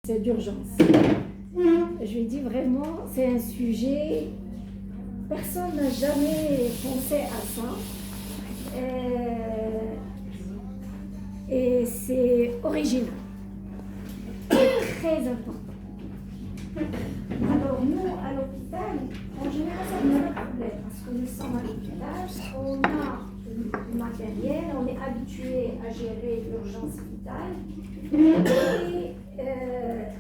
c'est d'urgence. Je lui dis vraiment, c'est un sujet, personne n'a jamais pensé à ça. Et c'est original. C'est très important. Alors nous, à l'hôpital, en général, ça nous pose un problème parce que nous sommes à l'hôpital, on a du matériel, on est habitué à gérer l'urgence vitale et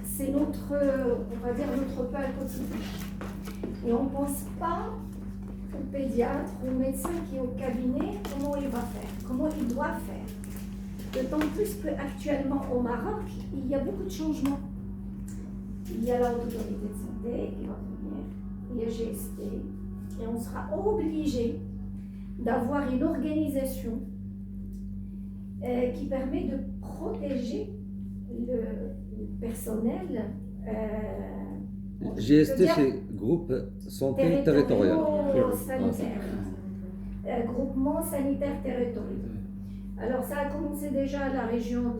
c'est notre, on va dire, notre pain quotidien. Et on ne pense pas au pédiatre, au médecin qui est au cabinet, comment il va faire, comment il doit faire. D'autant plus qu'actuellement au Maroc, il y a beaucoup de changements. Il y a la Haute Autorité de Santé qui va venir, il y a GST, et on sera obligé d'avoir une organisation qui permet de protéger le personnel. GST, c'est Groupe Santé Territorial. Sanitaire. Groupement sanitaire territorial. Alors ça a commencé déjà à la région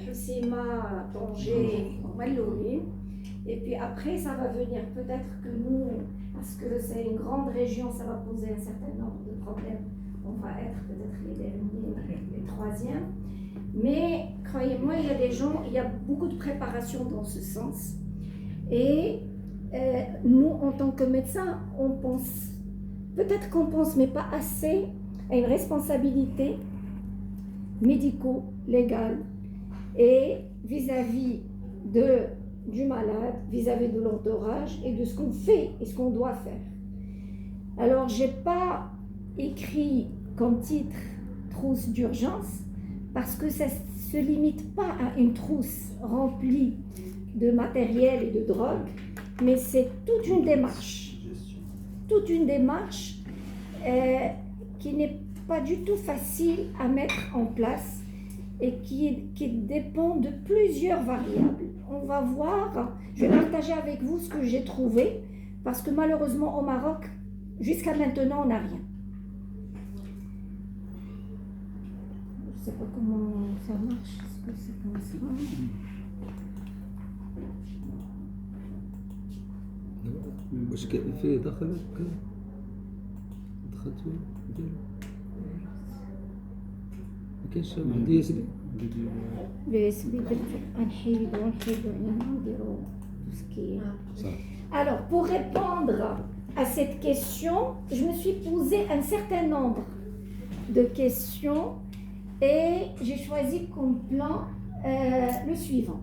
Hoceima, Tanger, Malloumi. Et puis après, ça va venir peut-être que nous, parce que c'est une grande région, ça va poser un certain nombre de problèmes. On va être peut-être les derniers, les troisièmes. Mais croyez-moi, il y a des gens, il y a beaucoup de préparation dans ce sens. Et nous, en tant que médecins, on pense, peut-être qu'on pense, mais pas assez, à une responsabilité médico-légale et vis-à-vis du malade, vis-à-vis de l'entourage et de ce qu'on fait et ce qu'on doit faire. Alors, je n'ai pas écrit comme titre « trousse d'urgence » parce que ça ne se limite pas à une trousse remplie de matériel et de drogue, mais c'est toute une démarche qui n'est pas du tout facile à mettre en place et qui dépend de plusieurs variables. On va voir, je vais partager avec vous ce que j'ai trouvé, parce que malheureusement au Maroc, jusqu'à maintenant, on n'a rien. Je ne sais pas comment ça marche, est-ce que c'est comme ça? واش كان فيه دخلت دخلتو ديالو ما كاينش دي اس بي Le USB نحيدو علينا ونديرو سكي. Alors pour répondre à cette question, je me suis posé un certain nombre de questions et j'ai choisi comme plan le suivant.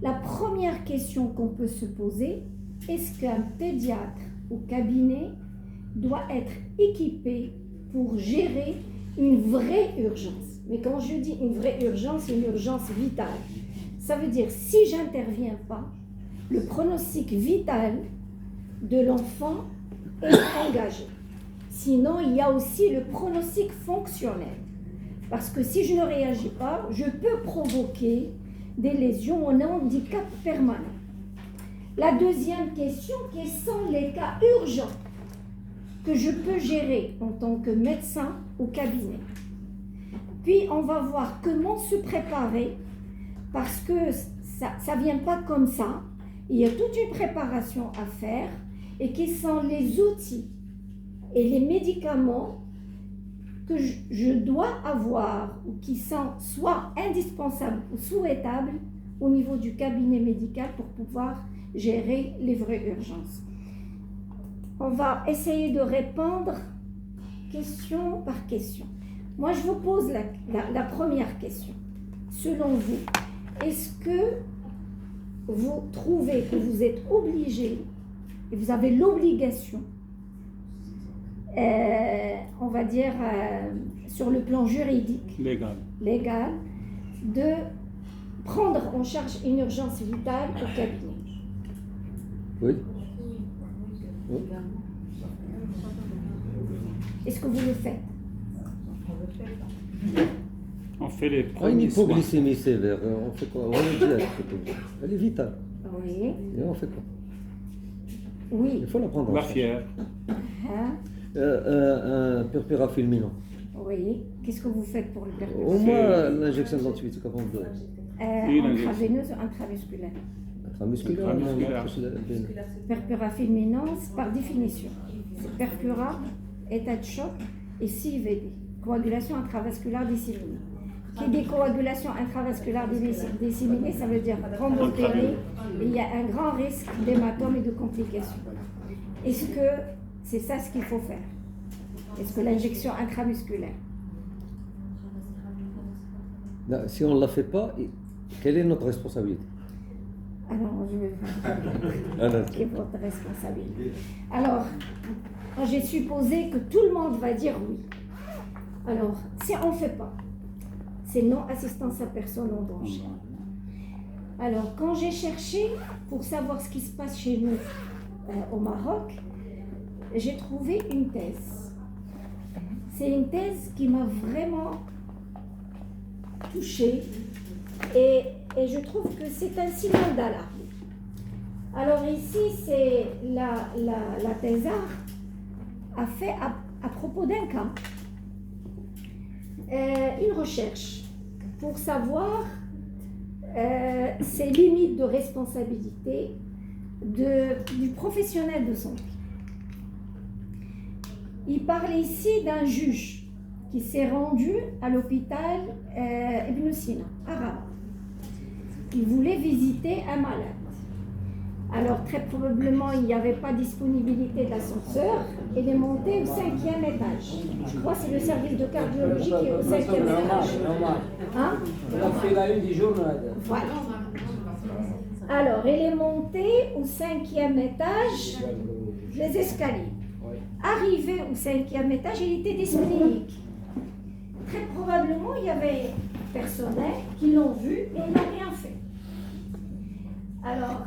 La première question qu'on peut se poser: est-ce qu'un pédiatre au cabinet doit être équipé pour gérer une vraie urgence? Mais quand je dis une vraie urgence, c'est une urgence vitale. Ça veut dire si j'interviens pas, le pronostic vital de l'enfant est engagé. Sinon, il y a aussi le pronostic fonctionnel. Parce que si je ne réagis pas, je peux provoquer des lésions ou un handicap permanent. La deuxième question, quels sont les cas urgents que je peux gérer en tant que médecin au cabinet? Puis on va voir comment se préparer, parce que ça ne vient pas comme ça. Il y a toute une préparation à faire et quels sont les outils et les médicaments que je dois avoir ou qui sont soit indispensables ou souhaitables au niveau du cabinet médical pour pouvoir gérer les vraies urgences. On va essayer de répondre question par question. Moi, je vous pose la première question. Selon vous, est-ce que vous trouvez que vous êtes obligé et vous avez l'obligation, on va dire, sur le plan juridique, légal, de prendre en charge une urgence vitale au cabinet? Oui. Oui. Est-ce que vous le faites? On fait les Une premiers soins. hypoglycémie sévère, on fait quoi? On est direct, elle est vitale. Oui. Et on fait quoi? Oui. Il faut la prendre en La charge. fièvre. Hein? Un purpurafilminant. Oui. Qu'est-ce que vous faites pour le perpétuer? Au moins l'injection d'antibiotiques avant de intraveineuse ou intravasculaire. Intramusculaire. Purpura fulminans, par définition. C'est purpura, état de choc et CIVD, coagulation intravasculaire disséminée. Qui dit coagulation intravasculaire disséminée, ça veut dire thrombopénie, et il y a un grand risque d'hématome et de complications. Est-ce que c'est ça ce qu'il faut faire? Est-ce que l'injection intramusculaire? Non, si on ne la fait pas, quelle est notre responsabilité? Alors, je vais vous quelle est votre responsabilité. Alors, j'ai supposé que tout le monde va dire oui. Alors, si on ne fait pas, c'est non-assistance à personne en danger. Alors, quand j'ai cherché pour savoir ce qui se passe chez nous au Maroc, j'ai trouvé une thèse. C'est une thèse qui m'a vraiment touchée et je trouve que c'est un signal d'alarme. Alors ici, c'est la thésard a fait à propos d'un cas une recherche pour savoir ses limites de responsabilité du professionnel de santé. Il parle ici d'un juge qui s'est rendu à l'hôpital Ibn Sina, à Rabat. Il voulait visiter un malade. Alors, très probablement, il n'y avait pas disponibilité d'ascenseur. Il est monté au 5e étage. Je crois que c'est le service de cardiologie qui est au 5e étage. Hein? On fait la une du journal. Voilà. Alors, il est monté au 5e étage, les escaliers. Arrivé au 5e étage, il était dyspnéique. Très probablement, il y avait personnel qui l'ont vu et ils n'ont rien fait. Alors,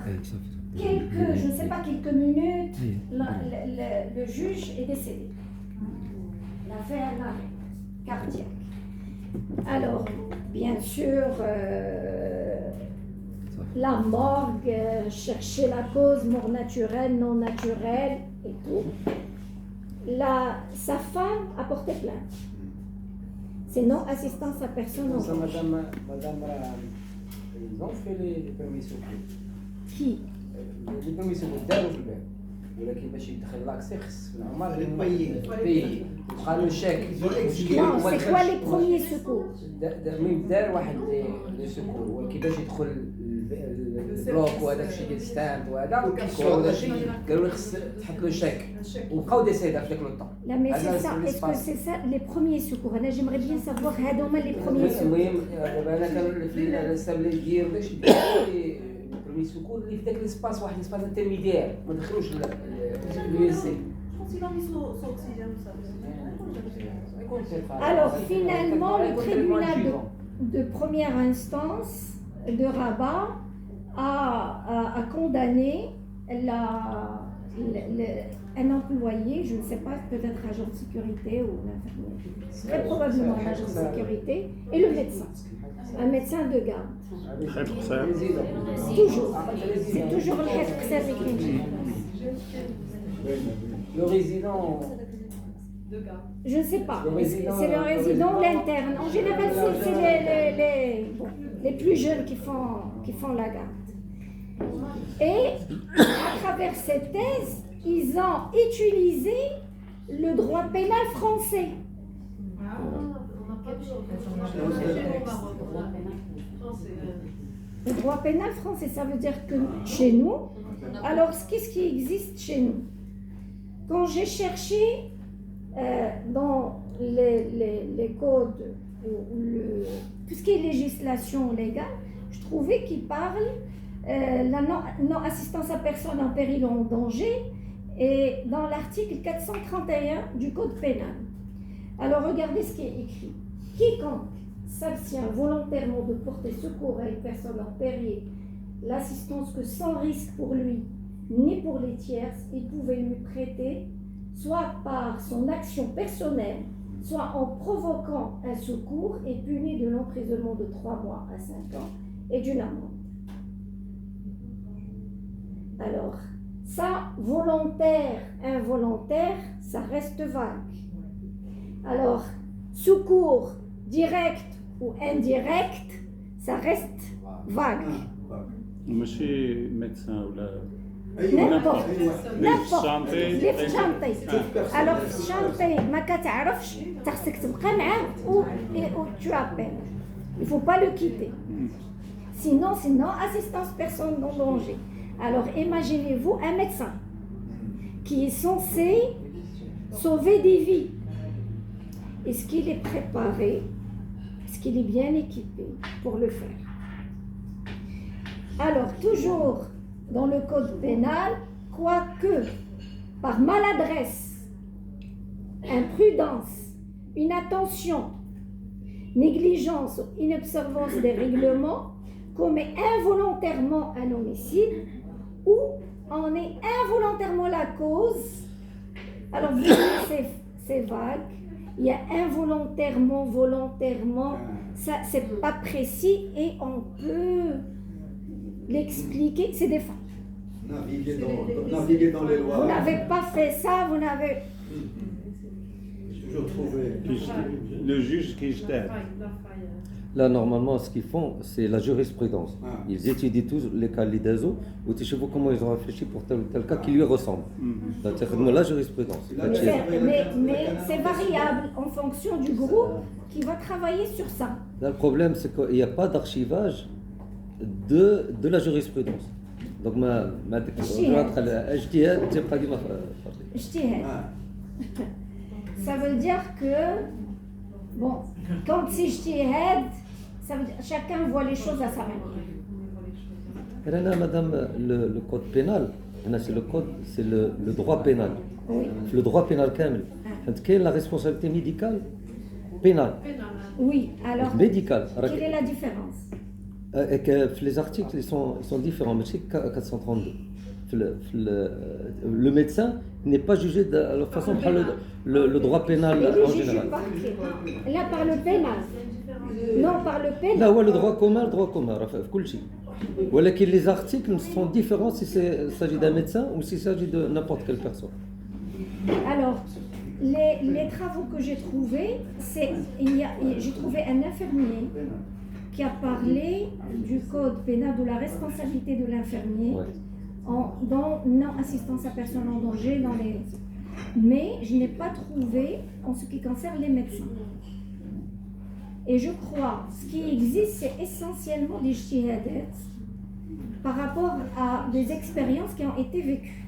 je ne sais pas, quelques minutes, le juge est décédé. Il a fait un arrêt cardiaque. Alors, bien sûr, la morgue, chercher la cause, mort naturelle, non naturelle et tout. Sa femme a porté plainte. C'est non-assistance à personne en danger. Madame, ils ont fait les permis secours. Qui? Les permis secours, داروا في الباب. ولكن باش يدخل لاكسي خص في العمر يبيي يبقى له شاك. Non, c'est quoi les premiers secours? دار واحد لي سكور ولكن باش يدخل البلوك وهذاك الشيء ديال ستاند وهذا وهذا الشيء قالوا له خص تحط له شاك وبقاو ديسيدا في ذاك لو طون. Là, mais c'est ça. Est-ce que c'est ça les premiers secours? Là, j'aimerais bien savoir هذوما les premiers secours. المهم دابا انا كان في السبب اللي دير باش البريمي سكور اللي في ذاك ليسباس واحد ليسباس انترميديير ما دخلوش اليو اس سي. Alors finalement, le tribunal de première instance de Rabat a condamné un employé, je ne sais pas, peut-être agent de sécurité ou l'infirmier, très probablement un agent de sécurité, et le médecin, un médecin de garde. Toujours, c'est toujours le responsable qui dit. Le résident. Je ne sais pas, c'est le résident ou l'interne. En général, c'est les plus jeunes qui font la garde. Et à travers cette thèse, ils ont utilisé le droit pénal français. Le droit pénal français, ça veut dire que chez nous, alors qu'est-ce qui existe chez nous? Quand j'ai cherché dans les codes, tout ce qui est législation légale, je trouvais qu'il parle la non-assistance à personne en péril ou en danger et dans l'article 431 du code pénal. Alors regardez ce qui est écrit. Quiconque s'abstient volontairement de porter secours à une personne en péril, l'assistance que sans risque pour lui ni pour les tierces, il pouvait lui prêter, soit par son action personnelle, soit en provoquant un secours, est puni de l'emprisonnement de 3 mois à 5 ans et d'une amende. Alors, ça, volontaire, involontaire, ça reste vague. Alors, secours direct ou indirect, ça reste vague. ماشي médecin ولا N'importe. N'importe. شانطي. اللي في شانطي. Alors في شانطي ما كتعرفش خاصك تبقى معاه ou tu appelles. Il faut pas le quitter. Sinon assistance personne en danger. Alors imaginez-vous un médecin qui est censé sauver des vies. Est-ce qu'il est préparé? Est-ce qu'il est bien équipé pour le faire? Alors, toujours dans le code pénal, quoique par maladresse, imprudence, inattention, négligence ou inobservance des règlements, commet involontairement un homicide ou en est involontairement la cause. Alors, vous voyez, c'est vague. Il y a involontairement, volontairement, ça c'est pas précis et on peut l'expliquer, c'est des faits. Naviguer dans les lois. Vous n'avez pas fait ça, vous n'avez... J'ai toujours trouvé. Le juge qui اجتهد. Là, normalement, ce qu'ils font, c'est la jurisprudence. Ils étudient tous les cas d'ISO, ou tu sais comment ils ont réfléchi pour tel ou tel cas qui lui ressemble. C'est la jurisprudence. Mais c'est variable en fonction du groupe qui va travailler sur ça. Là, le problème, c'est qu'il n'y a pas d'archivage de la jurisprudence. Donc, ça veut dire que, bon, quand c'est ijtihad, ça veut dire chacun voit les choses à sa manière. Madame, le code pénal, c'est le droit pénal. Oui. Le droit pénal كامل. Quelle est la responsabilité médicale pénale? Oui, alors, Médicale. quelle est la différence? Et que les articles ils sont différents, mais c'est 432. Le médecin n'est pas jugé de la façon par le droit pénal en général. Là, par le pénal. Non, par le pénal. Là, ouais, le droit commun, voilà que les articles sont différents si il s'agit d'un médecin ou s'il s'agit de n'importe quelle personne. Alors, les travaux que j'ai trouvés, j'ai trouvé un infirmier qui a parlé du code pénal de la responsabilité de l'infirmier dans non-assistance à personne en danger, mais je n'ai pas trouvé en ce qui concerne les médecins. Et je crois, ce qui existe, c'est essentiellement des ijtihadat par rapport à des expériences qui ont été vécues.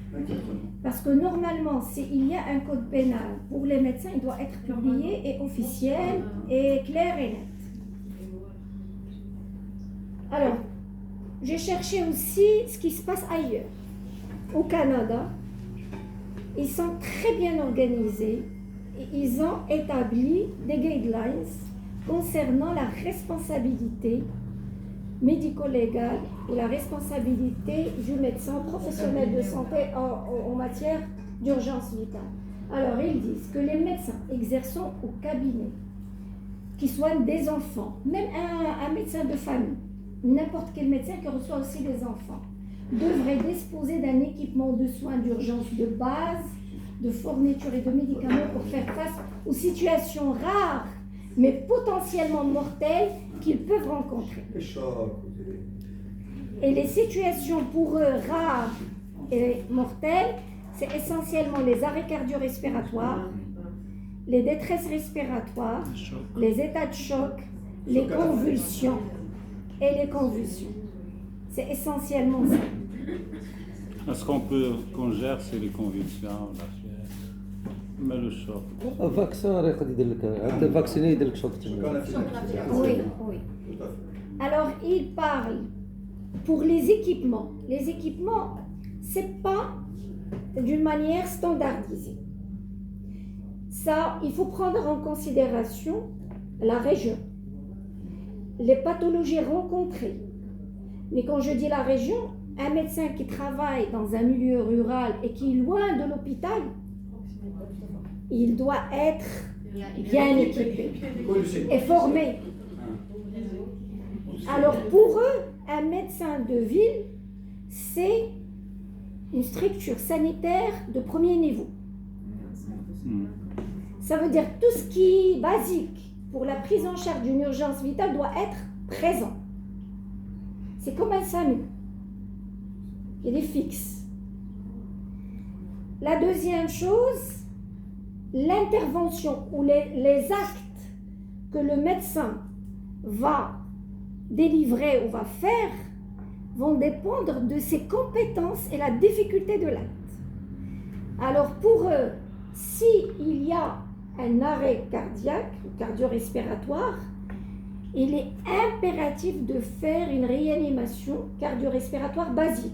Parce que normalement, s'il y a un code pénal pour les médecins, il doit être publié et officiel et clair et net. Alors, j'ai cherché aussi ce qui se passe ailleurs. Au Canada, ils sont très bien organisés et ils ont établi des guidelines concernant la responsabilité médico-légale ou la responsabilité du médecin professionnel de santé en matière d'urgence vitale. Alors, ils disent que les médecins exerçant au cabinet, qui soignent des enfants, même un médecin de famille, n'importe quel médecin qui reçoit aussi des enfants, devrait disposer d'un équipement de soins d'urgence de base, de fourniture et de médicaments pour faire face aux situations rares, mais potentiellement mortelles qu'ils peuvent rencontrer. Et les situations pour eux rares et mortelles, c'est essentiellement les arrêts cardio-respiratoires, les détresses respiratoires, les états de choc, les convulsions et les convulsions. C'est essentiellement ça. Est-ce qu'on gère c'est les convulsions, la fièvre, mais le choc? Oui, oui. Alors, il parle pour les équipements. Les équipements, c'est pas d'une manière standardisée. Ça, il faut prendre en considération la région, les pathologies rencontrées. Mais quand je dis la région, un médecin qui travaille dans un milieu rural et qui est loin de l'hôpital, il doit être bien équipé et formé. Alors pour eux, un médecin de ville, c'est une structure sanitaire de premier niveau. Ça veut dire tout ce qui est basique pour la prise en charge d'une urgence vitale doit être présent. C'est comme un SAMU. Il est fixe. La deuxième chose, l'intervention ou les actes que le médecin va délivrer ou va faire vont dépendre de ses compétences et la difficulté de l'acte. Alors pour eux, s'il y a un arrêt cardiaque ou cardio-respiratoire, il est impératif de faire une réanimation cardio-respiratoire basique.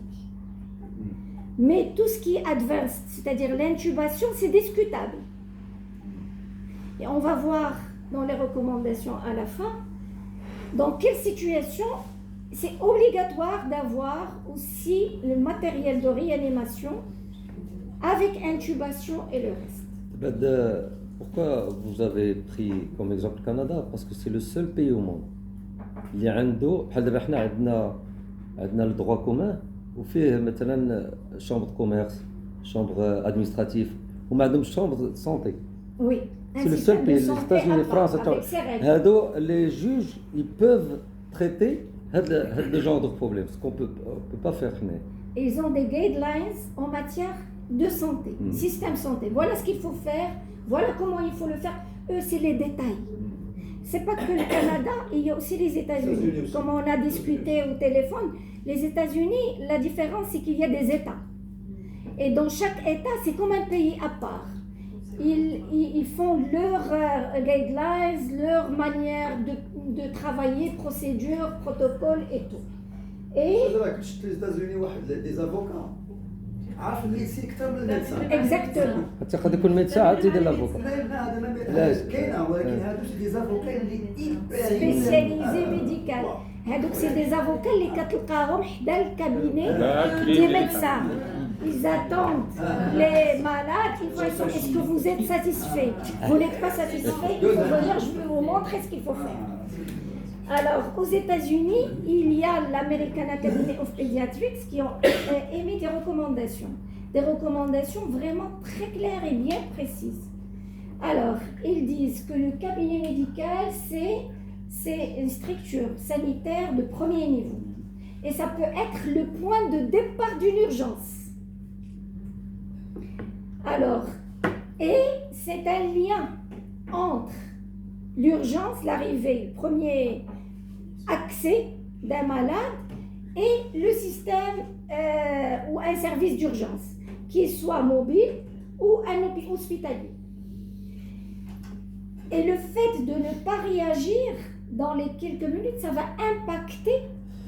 Mais tout ce qui est advanced, c'est-à-dire l'intubation, c'est discutable. Et on va voir dans les recommandations à la fin, dans quelle situation c'est obligatoire d'avoir aussi le matériel de réanimation avec intubation et le reste. Pourquoi vous avez pris comme exemple le Canada? Parce que c'est le seul pays au monde. Il y a le droit commun وفيه مثلا chambre de commerce, chambre administrative, وما عندهمش chambre de santé. Oui. C'est le seul pays. Les États-Unis, France, les juges, ils peuvent traiter ce genre de problème, ce qu'on peut pas faire. Ils ont des guidelines en matière de santé, système santé. Voilà ce qu'il faut faire, voilà comment il faut le faire. Eux, c'est les détails. C'est pas que le Canada, il y a aussi les États-Unis. Comme on a discuté au téléphone, les États-Unis, la différence, c'est qu'il y a des États. Et dans chaque État, c'est comme un pays à part. Ils font leurs guidelines, leur manière de travailler, procédures, protocoles et tout. Et les États-Unis, des avocats. Exactement. تاخذ كل médecin عاد l'avocat. Spécialisé médical. Donc c'est des avocats اللي كتلقاهم حدا الكابيني des médecins. Ils attendent les malades, ils vont dire est-ce que vous êtes satisfait? Vous n'êtes pas satisfait? Il faut venir, je vais vous montrer ce qu'il faut faire. Alors, aux États-Unis, il y a l'American Academy of Pediatrics qui ont émis des recommandations vraiment très claires et bien précises. Alors, ils disent que le cabinet médical, c'est une structure sanitaire de premier niveau. Et ça peut être le point de départ d'une urgence. Alors, et c'est un lien entre l'urgence, l'arrivée, le premier accès d'un malade et le système ou un service d'urgence, qu'il soit mobile ou un hôpital hospitalier. Et le fait de ne pas réagir dans les quelques minutes, ça va impacter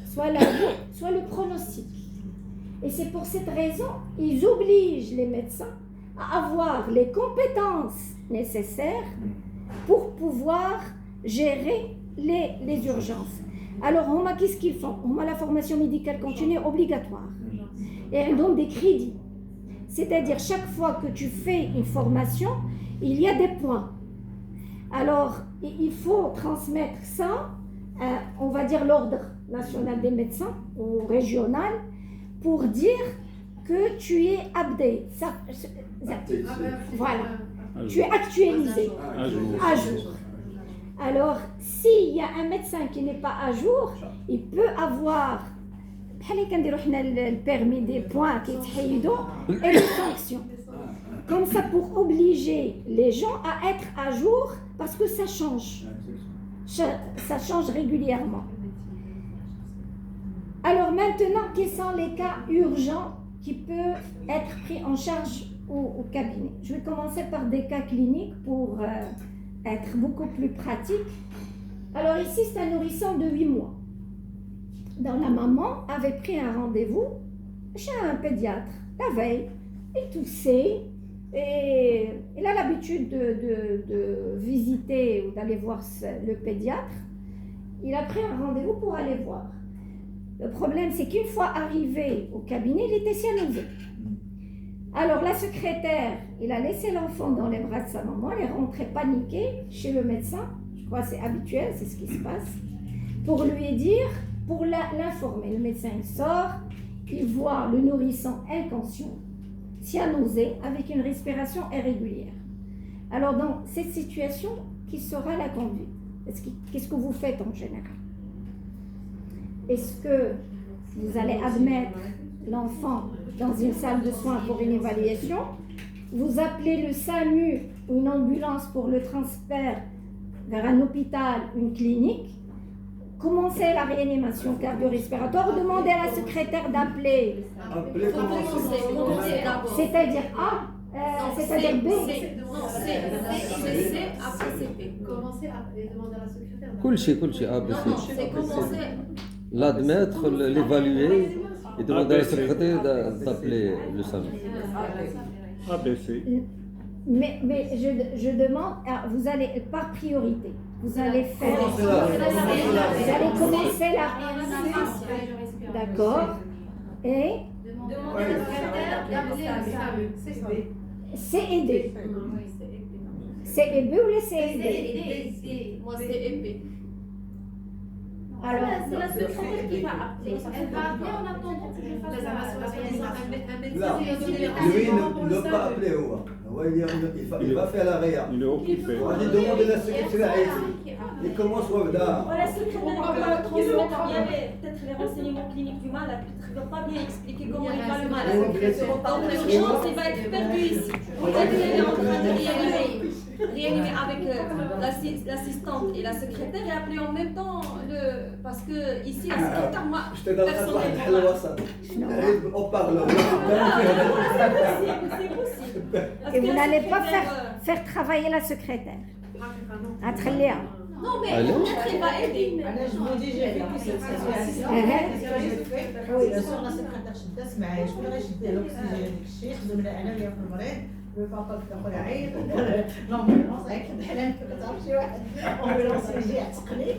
soit la vie, soit le pronostic. Et c'est pour cette raison, ils obligent les médecins à avoir les compétences nécessaires pour pouvoir gérer les urgences. Alors, qu'est-ce qu'ils font? La formation médicale continue obligatoire. Et elle donne des crédits. C'est-à-dire, chaque fois que tu fais une formation, il y a des points. Alors, il faut transmettre ça, on va dire l'ordre national des médecins ou régional, pour dire que tu es update. Voilà. Tu es actualisé, à jour. Alors, s'il y a un médecin qui n'est pas à jour, il peut avoir le permis des points et les sanctions. Comme ça, pour obliger les gens à être à jour, parce que ça change. Ça change régulièrement. Alors maintenant, quels sont les cas urgents qui peuvent être pris en charge au cabinet? Je vais commencer par des cas cliniques pour être beaucoup plus pratique. Alors ici, c'est un nourrisson de 8 mois. Donc la maman avait pris un rendez-vous chez un pédiatre la veille. Il toussait et il a l'habitude de visiter ou d'aller voir le pédiatre. Il a pris un rendez-vous pour aller voir. Le problème, c'est qu'une fois arrivé au cabinet, il était cyanosé. Alors la secrétaire, il a laissé l'enfant dans les bras de sa maman, elle est rentrée paniquée chez le médecin, je crois que c'est habituel, c'est ce qui se passe, pour lui dire, pour l'informer. Le médecin il sort, il voit le nourrisson inconscient, cyanosé, avec une respiration irrégulière. Alors dans cette situation, qui sera la conduite? Qu'est-ce que vous faites en général? Est-ce que vous allez admettre l'enfant dans une salle de soins pour une évaluation, vous appelez le SAMU ou une ambulance pour le transfert vers un hôpital, une clinique, commencez la réanimation cardio-respiratoire, demandez à la secrétaire d'appeler. C'est-à-dire A, c'est-à-dire B. Non, C, après CP. Commencer à demander à la secrétaire. كل شيء Non, non, c'est commencer. l'admettre, l'évaluer et demander à la secrétaire d'appeler le SAMU. ABC. Mais je demande, vous allez, par priorité, vous allez faire, Commencez là. vous allez commencer la réanimation. D'accord. Et Demander à la secrétaire d'appeler le SAMU. C'est ça. C et D. Oui, c'est épée. C et B ou les C et D? Moi, c'est épée. Alors, C'est la secrétaire qui va appeler. Elle va appeler en attendant que je fasse la réanimation. Là, lui ne doit pas appeler. Il va faire la réa. Il est occupé. On dit demander à la secrétaire. Il commence Wabda. Voilà, secrétaire, il y avait peut-être les renseignements cliniques du malade, peut-être qu'il ne va pas bien expliquer comment il va le malade. Donc l'urgence, il va être perdu ici. Peut-être qu'il est en train de réanimer avec l'assistante et la secrétaire et appeler en même temps parce que ici, la secrétaire, moi, Je te donne personnellement. un الوسط. On parle. C'est possible. Parce et que vous la n'allez pas secrétaire, faire travailler la secrétaire. هتخليها. Non, mais Allô? peut-être qu'il va aider. انا جو دي جي vécu cette situation. Le soir la secrétaire شدات معايا شكون اللي غيشد على الاكسجين داك الشيء خدمنا انايا في المريض البابا كتاخذ عيط لامبولونس هيك الحلال كتعرف شي واحد امبولونس يجي يعتقني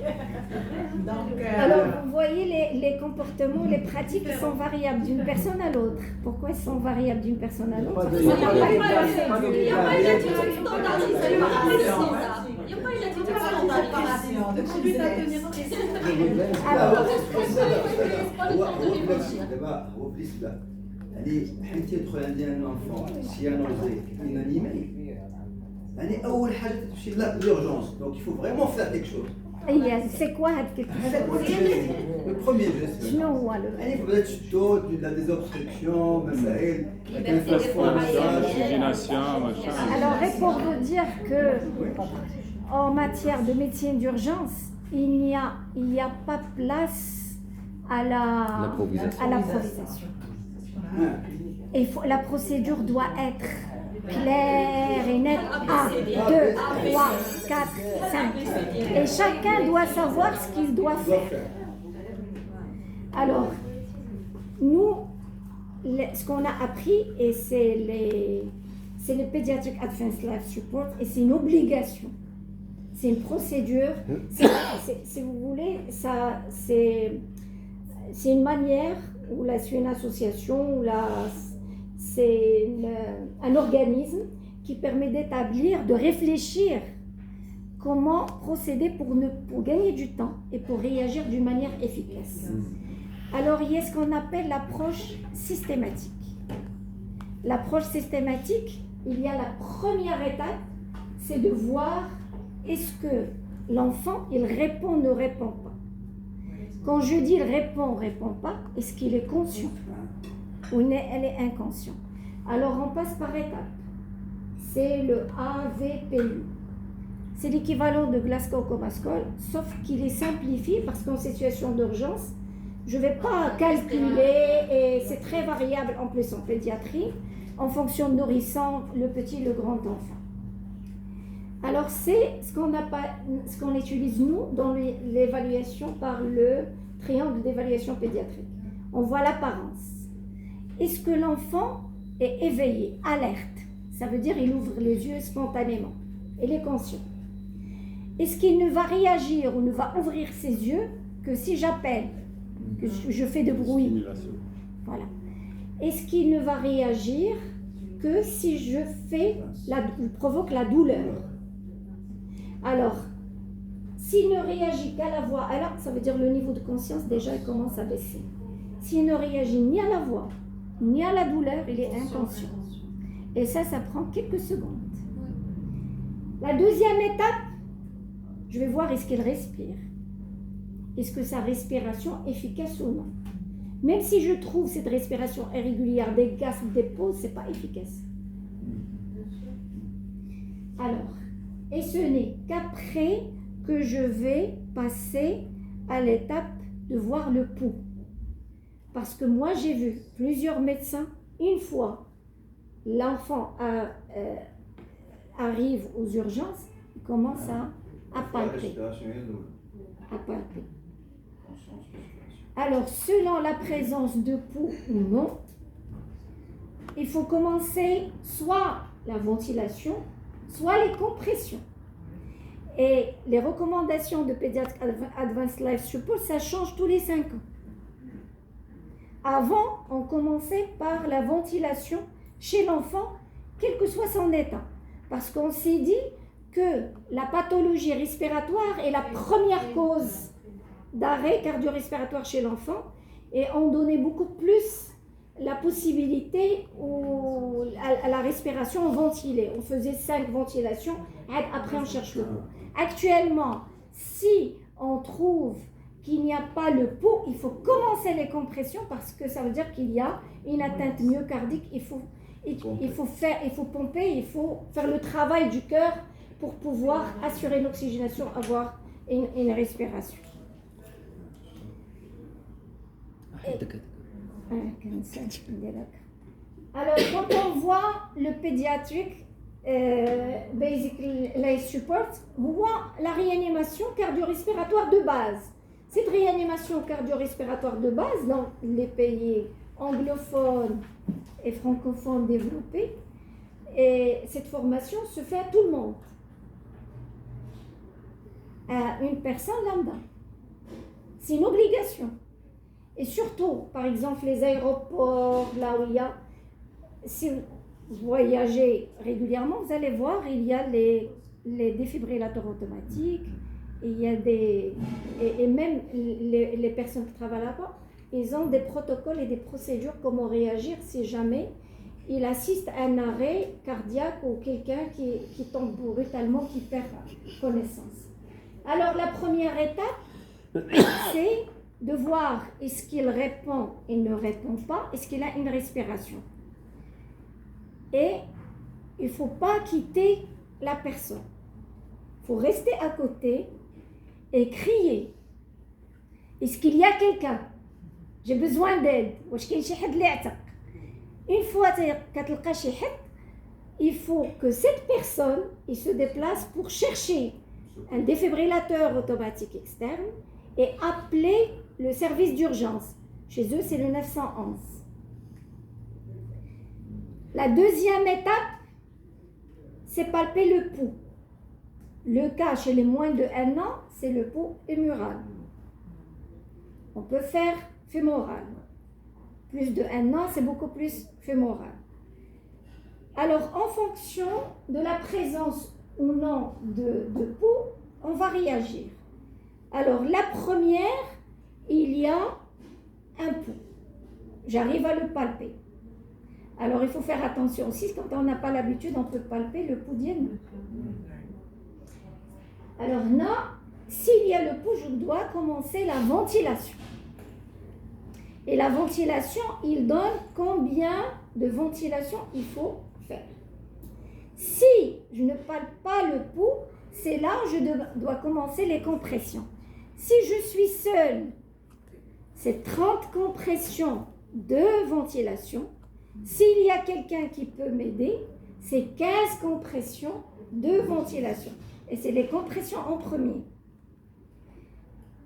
دونك Alors, vous voyez les comportements, les pratiques qui sont variables d'une personne à l'autre. Pourquoi ils sont variables d'une personne à l'autre? Il n'y a pas une attitude standardisée. Il n'y a pas une attitude standardisée. De conduite à tenir هو بالنسبه يعني حيت يدخل عندي ان انفون سيانوزي inanimé يعني اول حاجه تمشي لورجونس دونك il faut vraiment faire quelque chose. C'est quoi هاد quelque chose? Le premier geste. شنو هو يعني بدات تشدو la désobstruction مسائل Oxygénation, machin. Alors, pour vous dire que en matière de médecine d'urgence, il n'y a pas place à l'improvisation. Et la procédure doit être claire et nette. 1, 2, 3, 4, 5. Et chacun doit savoir ce qu'il doit faire. Alors, nous, ce qu'on a appris, et c'est les Pediatric Advanced Life Support, et c'est une obligation. C'est une procédure. Si vous voulez, c'est une manière où c'est une association, c'est un organisme qui permet d'établir, de réfléchir comment procéder pour gagner du temps et pour réagir d'une manière efficace. Alors, il y a ce qu'on appelle l'approche systématique. L'approche systématique, il y a la première étape, c'est de voir est-ce que l'enfant, il répond, ne répond pas. Quand je dis il répond pas, est-ce qu'il est conscient ou elle est inconscient? Alors, on passe par étapes. C'est le AVPU. C'est l'équivalent de Glasgow Coma Score, sauf qu'il est simplifié parce qu'en situation d'urgence, je ne vais pas calculer, et c'est très variable en plus en pédiatrie, en fonction de nourrissant, le petit, le grand enfant. Alors c'est ce qu'on utilise nous dans l'évaluation par le triangle d'évaluation pédiatrique. On voit l'apparence. Est-ce que l'enfant est éveillé, alerte? Ça veut dire qu'il ouvre les yeux spontanément. Il est conscient. Est-ce qu'il ne va réagir ou ne va ouvrir ses yeux que si j'appelle, que je fais de bruit? Voilà. Est-ce qu'il ne va réagir que si je provoque la douleur? Alors, s'il ne réagit qu'à la voix, alors ça veut dire le niveau de conscience déjà il commence à baisser. S'il ne réagit ni à la voix, ni à la douleur, il est inconscient. Et ça prend quelques secondes. La deuxième étape, je vais voir est-ce qu'il respire. Est-ce que sa respiration est efficace ou non? Même si je trouve cette respiration irrégulière des gaspes, des pauses, c'est pas efficace. Alors, et ce n'est qu'après que je vais passer à l'étape de voir le pouls. Parce que moi, j'ai vu plusieurs médecins, une fois l'enfant arrive aux urgences, il commence à palper. Alors, selon la présence de pouls ou non, il faut commencer soit la ventilation, soit les compressions. Et les recommandations de Pediatric Advanced Life Support, ça change tous les 5 ans. Avant, on commençait par la ventilation chez l'enfant, quel que soit son état. Parce qu'on s'est dit que la pathologie respiratoire est la première cause d'arrêt cardio-respiratoire chez l'enfant. Et on donnait beaucoup plus la possibilité à la respiration ventilée. On faisait 5 ventilations, après on cherche le pouls. Actuellement, si on trouve qu'il n'y a pas le pouls, il faut commencer les compressions parce que ça veut dire qu'il y a une atteinte myocardique. Il faut pomper, il faut faire le travail du cœur pour pouvoir assurer l'oxygénation, avoir une respiration. Alors, quand on voit le pédiatrique, Basic Life Support, on voit la réanimation cardio-respiratoire de base. Cette réanimation cardio-respiratoire de base, dans les pays anglophones et francophones développés, et cette formation se fait à tout le monde, à une personne lambda. C'est une obligation. Et surtout, par exemple, les aéroports, là où il y a, si vous voyagez régulièrement, vous allez voir, il y a les défibrillateurs automatiques, il y a et même les personnes qui travaillent là-bas, ils ont des protocoles et des procédures comment réagir si jamais il assiste à un arrêt cardiaque ou quelqu'un qui tombe brutalement, qui perd connaissance. Alors la première étape, c'est de voir est-ce qu'il répond, il ne répond pas, est-ce qu'il a une respiration. Et il ne faut pas quitter la personne. Il faut rester à côté et crier. Est-ce qu'il y a quelqu'un? J'ai besoin d'aide. Une fois il faut que cette personne il se déplace pour chercher un défibrillateur automatique externe et appeler le service d'urgence. Chez eux, c'est le 911. La deuxième étape, c'est palper le pouls. Le cas chez les moins de 1 an, c'est le pouls hémural. On peut faire fémoral. Plus de 1 an, c'est beaucoup plus fémoral. Alors, en fonction de la présence ou non de pouls, on va réagir. Alors, la première, il y a un pouls. J'arrive à le palper. Alors, il faut faire attention aussi, quand on n'a pas l'habitude, on peut palper le pouls d'Yen. Alors là, s'il y a le pouls, je dois commencer la ventilation. Et la ventilation, il donne combien de ventilation il faut faire. Si je ne palpe pas le pouls, c'est là où je dois commencer les compressions. Si je suis seule, c'est 30 compressions de ventilation. S'il y a quelqu'un qui peut m'aider, c'est 15 compressions de ventilation. Et c'est les compressions en premier.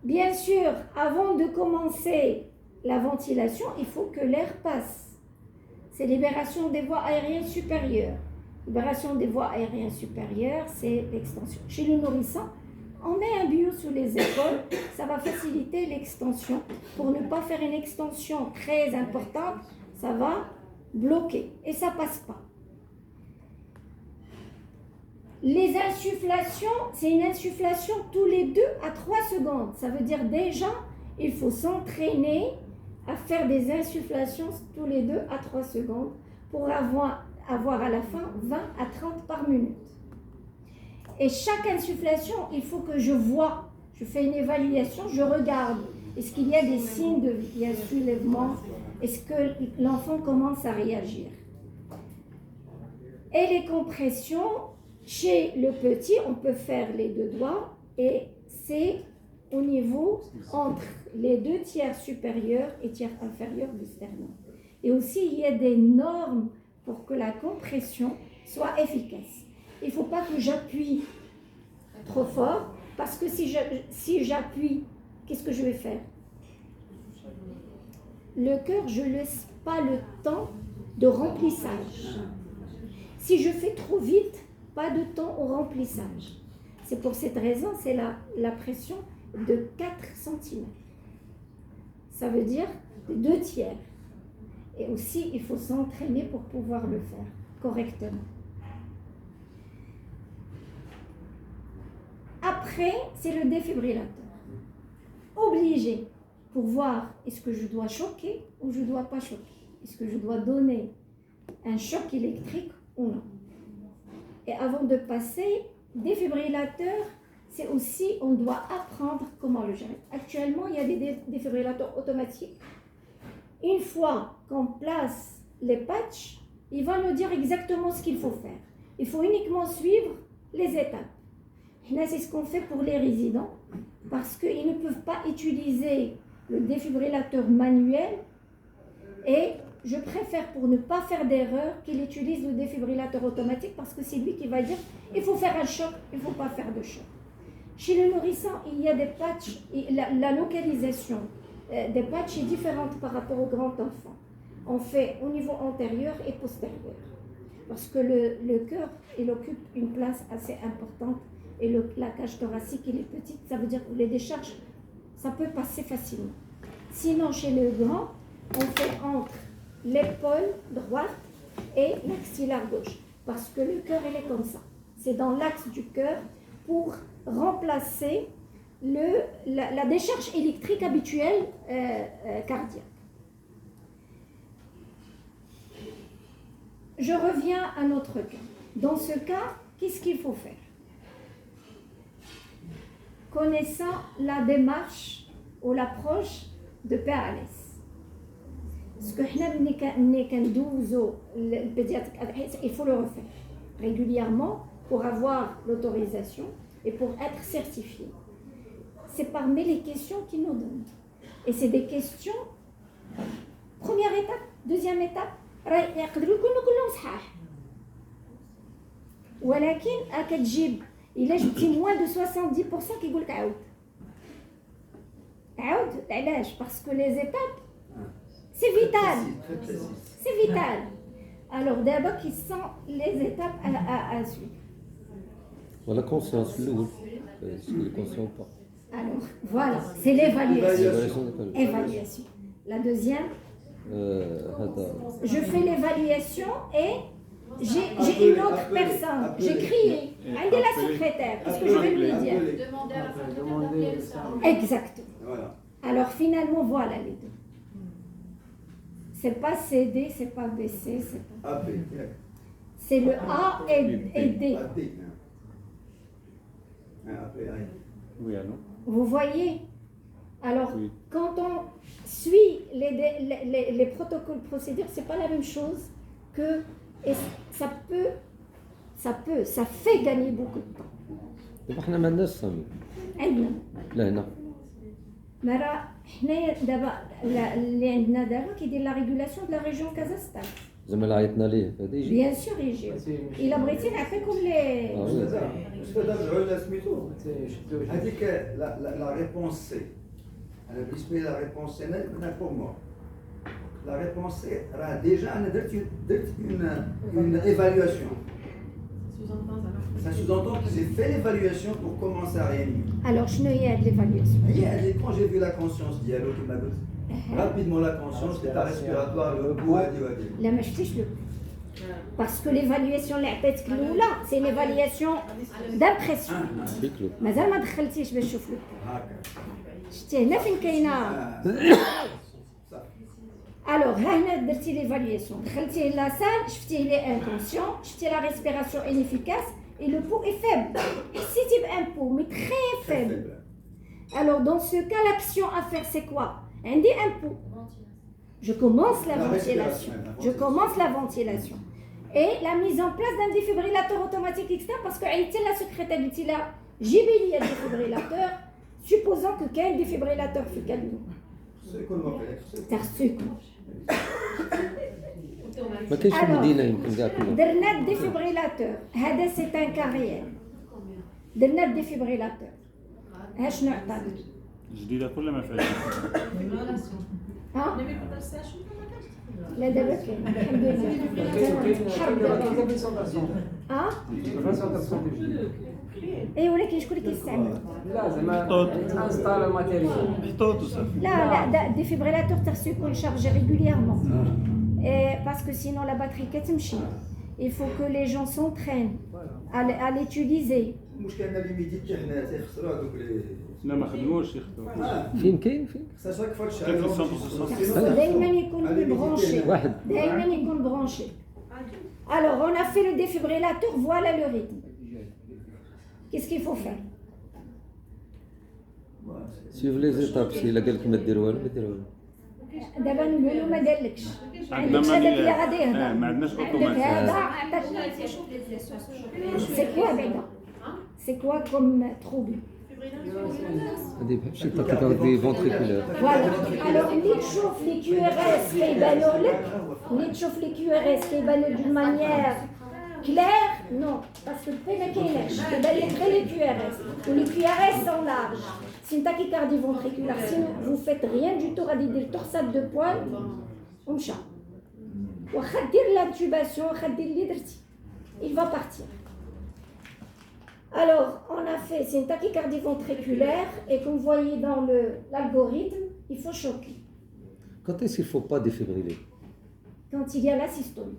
Bien sûr, avant de commencer la ventilation, il faut que l'air passe. C'est libération des voies aériennes supérieures. Libération des voies aériennes supérieures, c'est l'extension. Chez le nourrisson, on met un bio sous les épaules, ça va faciliter l'extension. Pour ne pas faire une extension très importante, ça va bloquer et ça ne passe pas. Les insufflations, c'est une insufflation tous les 2 à 3 secondes. Ça veut dire déjà, il faut s'entraîner à faire des insufflations tous les 2 à 3 secondes pour avoir à la fin 20 à 30 par minute. Et chaque insufflation, il faut que je vois, je fais une évaluation, je regarde Est-ce qu'il y a des signes de soulèvement? Est-ce que l'enfant commence à réagir? Et les compressions, chez le petit, on peut faire les deux doigts et c'est au niveau entre les 2 tiers supérieurs et tiers inférieurs du sternum. Et aussi, il y a des normes pour que la compression soit efficace. Il ne faut pas que j'appuie trop fort, parce que si j'appuie, qu'est-ce que je vais faire? Le cœur, je ne laisse pas le temps de remplissage. Si je fais trop vite, pas de temps au remplissage. C'est pour cette raison, c'est la pression de 4 cm. Ça veut dire 2 tiers. Et aussi, il faut s'entraîner pour pouvoir le faire correctement. Après, c'est le défibrillateur. Obligé pour voir est-ce que je dois choquer ou je ne dois pas choquer. Est-ce que je dois donner un choc électrique ou non. Et avant de passer, défibrillateur, c'est aussi, on doit apprendre comment le gérer. Actuellement, il y a des défibrillateurs automatiques. Une fois qu'on place les patchs, il va nous dire exactement ce qu'il faut faire. Il faut uniquement suivre les étapes. Là, c'est ce qu'on fait pour les résidents, parce qu'ils ne peuvent pas utiliser le défibrillateur manuel et je préfère, pour ne pas faire d'erreur, qu'il utilise le défibrillateur automatique parce que c'est lui qui va dire il faut faire un choc, il ne faut pas faire de choc. Chez le nourrisson, il y a des patchs, la localisation des patchs est différente par rapport au grand enfant. On fait au niveau antérieur et postérieur parce que le cœur, il occupe une place assez importante et la cage thoracique, il est petite, ça veut dire que les décharges, ça peut passer facilement. Sinon, chez le grand, on fait entre l'épaule droite et l'axillaire gauche parce que le cœur, il est comme ça. C'est dans l'axe du cœur pour remplacer la décharge électrique habituelle cardiaque. Je reviens à notre cas. Dans ce cas, qu'est-ce qu'il faut faire? Connaissant la démarche ou l'approche de PALS. Parce que le pédiatre, il faut le refaire régulièrement pour avoir l'autorisation et pour être certifié. C'est parmi les questions qu'ils nous donnent. Et c'est des questions, première étape, deuxième étape, يقدروا يكونوا كلهم صحاح. ولكن كتجيب إلا جبتي moins de 70% كيقول لك عاود علاش؟ parce que les étapes c'est vital. C'est vital. Alors d'abord qui sont les étapes à suivre. La conscience, est-ce qu'il est conscient ou pas? Alors voilà, c'est l'évaluation. Évaluation. La deuxième, je fais l'évaluation et j'ai une autre personne. J'ai crié. Elle est la secrétaire. Qu'est-ce que je vais lui dire? Demander à la secrétaire d'appeler le service. Exactement. Voilà. Alors finalement, voilà les deux. C'est pas CD, c'est pas BC, c'est pas... C'est le A et D. Oui, allô? Vous voyez? Alors, oui. Quand on suit les protocoles procédures, c'est pas la même chose que... Et ça fait gagner beaucoup de temps. احنا ما عندناش صامي. عندنا. لا هنا. مرة حنايا دابا اللي عندنا دابا كيدير لا ريغولاسيون د لا ريجيون كازاخستان. زعما عيطنا ليه هذا يجي. بيان سور يجيو. إلا بغيتي نعطيكم لي. أستاذ علا سميتو هذيك لا ريبونس سي. أنا بالنسبة لي لا ريبونس سي أنا بور موا. La réponse c'est, déjà, on a fait une évaluation. Ça sous-entend qu'ils aient fait l'évaluation pour commencer à réanimer. Alors, je n'ai pas de l'évaluation. Quand j'ai vu la conscience, dialogue, il m'a dit rapidement la conscience, l'état respiratoire, le pouls, Là, mais je sais le parce que l'évaluation, là, c'est une évaluation d'impression. Mais ça m'a دخلتي باش نشوف le شتي هنا فين كاينه. Alors, هنا درتي l'évaluation. دخلتي la salle, شفتيه il est inconscient, شفتي la respiration inefficace et le pouls est faible. Si tu as un pouls mais très faible. Alors, dans ce cas, l'action à faire, c'est quoi? Un des impôts. Je commence la ventilation. Je commence la ventilation. Et la mise en place d'un défibrillateur automatique externe, parce que la secrétaire dit là, j'ai mis un défibrillateur, supposons que qu'il y a un défibrillateur في الكابينة. ما كاينش في المدينه يمكن كاع كلهم. درنا الديفيبريلاتور هذا سي ان كارير. درنا الديفيبريلاتور. ها شنو عطاك؟ جديده كل ما فيها. ها؟ لا دابا كاين الحمد لله. حرب ها؟ اي ولكن شكون اللي كيستعمل؟ لا زعما انستال الماتيريال حطوط وصافي. لا الديفيبريلاتور خصو يكون شارجي ريغوليرمون. Parce que sinon la batterie كتمشي. Il faut que les gens s'entraînent à l'utiliser. المشكل اللي ميديتي حنا تيخسروا هذوك لي لا ما خدموش يخدموا. فين كاين فين؟ خصها شاك فاش كاين في السنتر. دائما يكون برانشي. واحد. دائما يكون برانشي. Alors on a fait le défibrillateur, voilà le rythme. Qu'est-ce qu'il faut faire? Suivez les étapes. Si la قال لك ما دير والو ما دير والو. دابا نقولوا ما دارلكش. عندنا عندك هذاك اللي غادي يهضر. ما عندناش عندك اوتوماتيك. هذا عندك. C'est quoi بعدا? C'est quoi comme trouble? هذه شي تاكيكاردي فونتريكولار. Voilà. Alors اللي تشوف لي QRS كيبانوا لك، اللي تشوف لي QRS كيبانوا d'une manière claire, non, parce que le ما كايناش، كيبان لك غير les QRS. و les QRS sont larges. C'est une tachycardie ventriculaire. Si vous faites rien du tout, غادي يدير torsade de pointe ومشى. واخا دير l'intubation، واخا دير اللي درتي. Il va partir. Alors, on a fait, c'est une tachycardie ventriculaire et comme vous voyez dans l'algorithme, il faut choquer. Quand est-ce qu'il ne faut pas défibriller? Quand il y a la systole.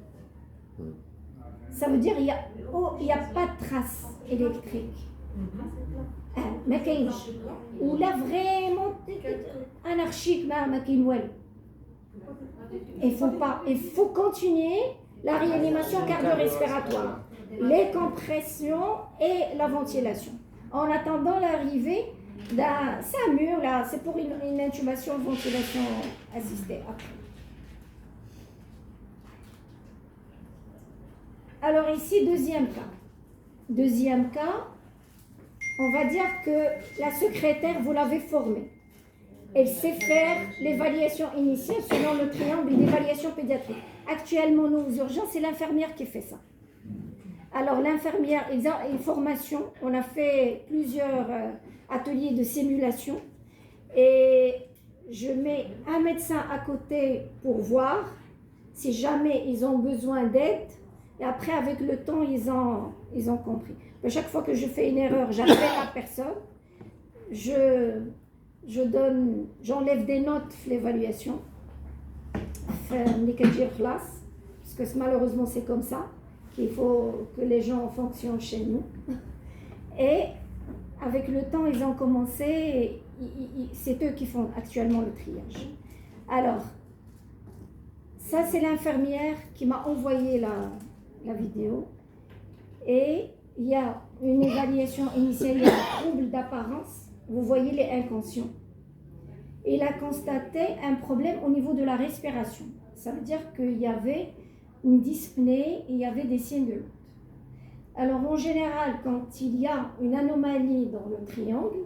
Ça veut dire qu'il n'y a pas de trace électrique. ما كاينش. ولا vraiment anarchique ما كاين والو. Il faut continuer la réanimation cardio-respiratoire, les compressions et la ventilation. En attendant l'arrivée d'un SAMU, là, c'est pour une intubation, ventilation assistée après. Alors ici, deuxième cas. Deuxième cas, on va dire que la secrétaire, vous l'avez formée. Elle sait faire l'évaluation initiale selon le triangle d'évaluation pédiatrique. Actuellement, nos urgences, c'est l'infirmière qui fait ça. Alors, l'infirmière, une formation, on a fait plusieurs ateliers de simulation et je mets un médecin à côté pour voir si jamais ils ont besoin d'aide. Et après, avec le temps, ils ont compris. Mais chaque fois que je fais une erreur, j'appelle la personne, j'enlève des notes de l'évaluation, parce que malheureusement c'est comme ça, qu'il faut que les gens fonctionnent chez nous. Et avec le temps, ils ont commencé, c'est eux qui font actuellement le triage. Alors, ça c'est l'infirmière qui m'a envoyé la vidéo. Et il y a une évaluation initiale, il y a un trouble d'apparence. Vous voyez les inconscients. Il a constaté un problème au niveau de la respiration. Ça veut dire qu'il y avait une dyspnée et il y avait des signes de lutte. Alors en général, quand il y a une anomalie dans le triangle,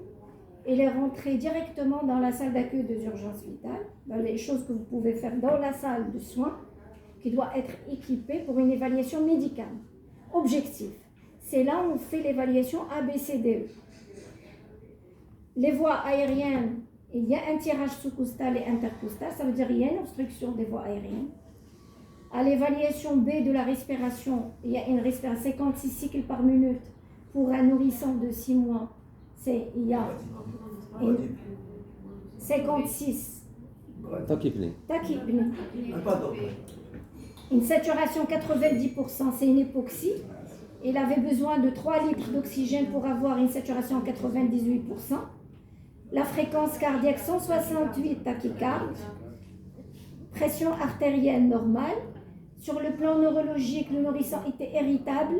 il est rentré directement dans la salle d'accueil des urgences vitales, dans les choses que vous pouvez faire dans la salle de soins, qui doit être équipée pour une évaluation médicale, objective. C'est là où on fait l'évaluation ABCDE. Les voies aériennes, il y a un tirage sous-costal et intercostal, ça veut dire qu'il y a une obstruction des voies aériennes. À l'évaluation B de la respiration, il y a une respiration 56 cycles par minute pour un nourrisson de 6 mois. Il y a une 56 tachypnée. Une saturation 90%, c'est une hypoxie. Il avait besoin de 3 litres d'oxygène pour avoir une saturation à 98%. La fréquence cardiaque 168 tachycardes. Pression artérielle normale. Sur le plan neurologique, le nourrisson était irritable.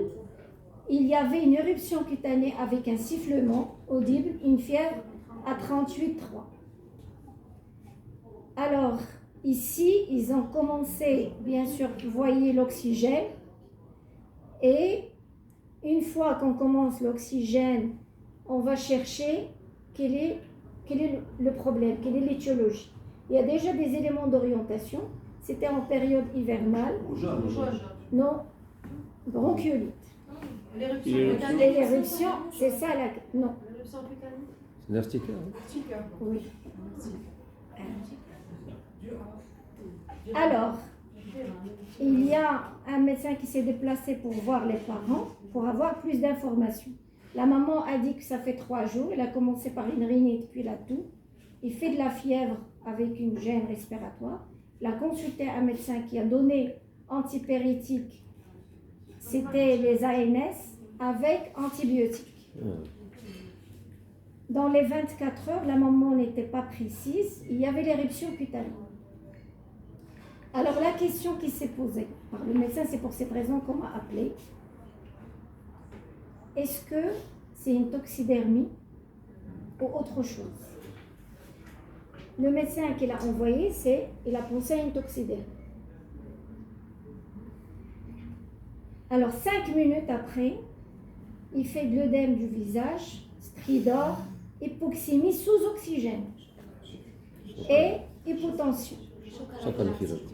Il y avait une éruption cutanée avec un sifflement audible, une fièvre à 38,3. Alors, ici, ils ont commencé, bien sûr, vous voyez l'oxygène. Et une fois qu'on commence l'oxygène, on va chercher quel est le problème, quelle est l'étiologie. Il y a déjà des éléments d'orientation. C'était en période hivernale. Non, bronchiolite. L'éruption, c'est ça la... Non. L'éruption cutanée. C'est l'urticaire. Oui. Alors, il y a un médecin qui s'est déplacé pour voir les parents, pour avoir plus d'informations. La maman a dit que ça fait 3 jours. Elle a commencé par une rhinite, puis la toux. Il fait de la fièvre avec une gêne respiratoire. Il a consulté un médecin qui a donné antipyrétique. C'était les ANS avec antibiotiques. Dans les 24 heures, la maman n'était pas précise. Il y avait l'éruption cutanée. Alors la question qui s'est posée par le médecin, c'est pour cette raison qu'on m'a appelé. Est-ce que c'est une toxidermie ou autre chose? Le médecin qui l'a envoyé, il a pensé à une toxidermie. Alors 5 minutes après, il fait de l'œdème du visage, stridor, hypoxémie sous oxygène et hypotension. Choc anaphylactique.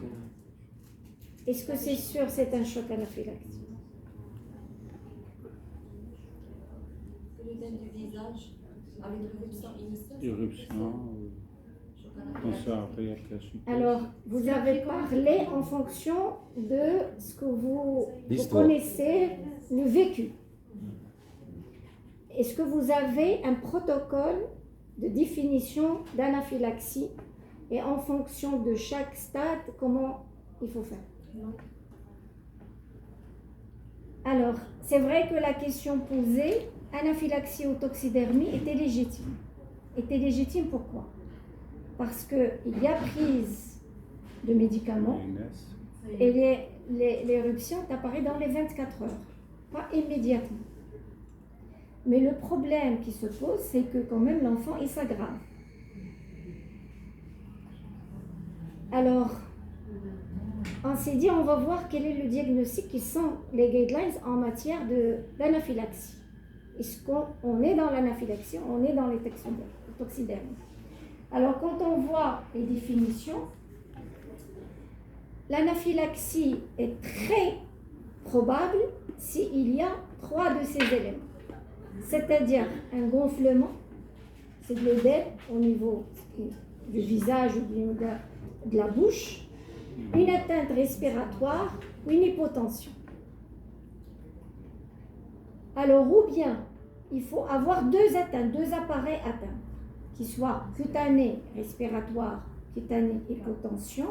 Est-ce que c'est sûr c'est un choc anaphylactique? L'œdème du visage avec l'éruption initiale. Éruption, cancer artériel classique. Alors, vous avez parlé en fonction de ce que vous connaissez, le vécu. Est-ce que vous avez un protocole de définition d'anaphylaxie et en fonction de chaque stade, comment il faut faire? Non. Alors, c'est vrai que la question posée, anaphylaxie ou toxidermie, était légitime. Était légitime pourquoi? Parce qu'il y a prise de médicaments et l'éruption apparaît dans les 24 heures, pas immédiatement. Mais le problème qui se pose, c'est que quand même l'enfant, il s'aggrave. Alors, on s'est dit, on va voir quel est le diagnostic qui sont les guidelines en matière d'anaphylaxie. Est-ce qu'on est dans l'anaphylaxie, on est dans les toxidermies? Alors, quand on voit les définitions, l'anaphylaxie est très probable s'il y a 3 de ces éléments. C'est-à-dire un gonflement, c'est de l'œdème au niveau du visage ou de la bouche, une atteinte respiratoire ou une hypotension. Alors, ou bien, il faut avoir 2 atteintes, 2 appareils atteints, qui soient cutanés, respiratoire, cutanée, hypotension,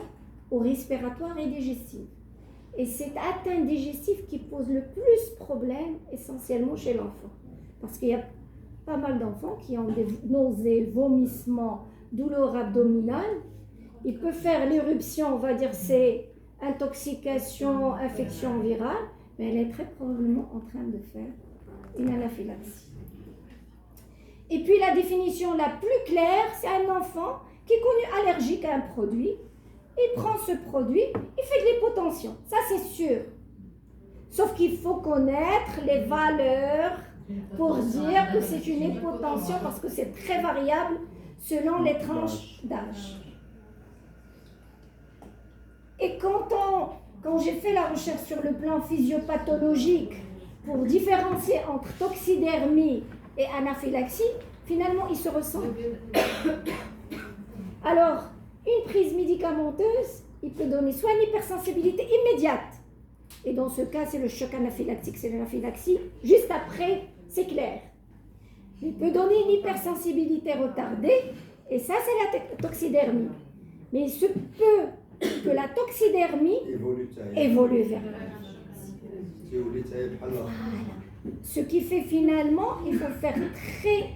ou respiratoire et digestive. Et cette atteinte digestive qui pose le plus problème essentiellement chez l'enfant. Parce qu'il y a pas mal d'enfants qui ont des nausées, vomissements, douleurs abdominales. Il peut faire l'éruption, on va dire c'est intoxication, infection virale, mais elle est très probablement en train de faire une anaphylaxie. Et puis la définition la plus claire, c'est un enfant qui est connu allergique à un produit. Il prend ce produit, il fait de l'hypotension, ça c'est sûr. Sauf qu'il faut connaître les valeurs pour dire que c'est une hypotension parce que c'est très variable selon les tranches d'âge. Et quand j'ai fait la recherche sur le plan physiopathologique pour différencier entre toxidermie et anaphylaxie, finalement ils se ressemblent. Alors, une prise médicamenteuse, il peut donner soit une hypersensibilité immédiate, et dans ce cas c'est le choc anaphylactique, c'est l'anaphylaxie, juste après c'est clair. Il peut donner une hypersensibilité retardée, et ça c'est la toxidermie. Mais il se peut que la toxidermie évolue vers l'anaphylaxie. Voilà. Ce qui fait finalement, il faut faire très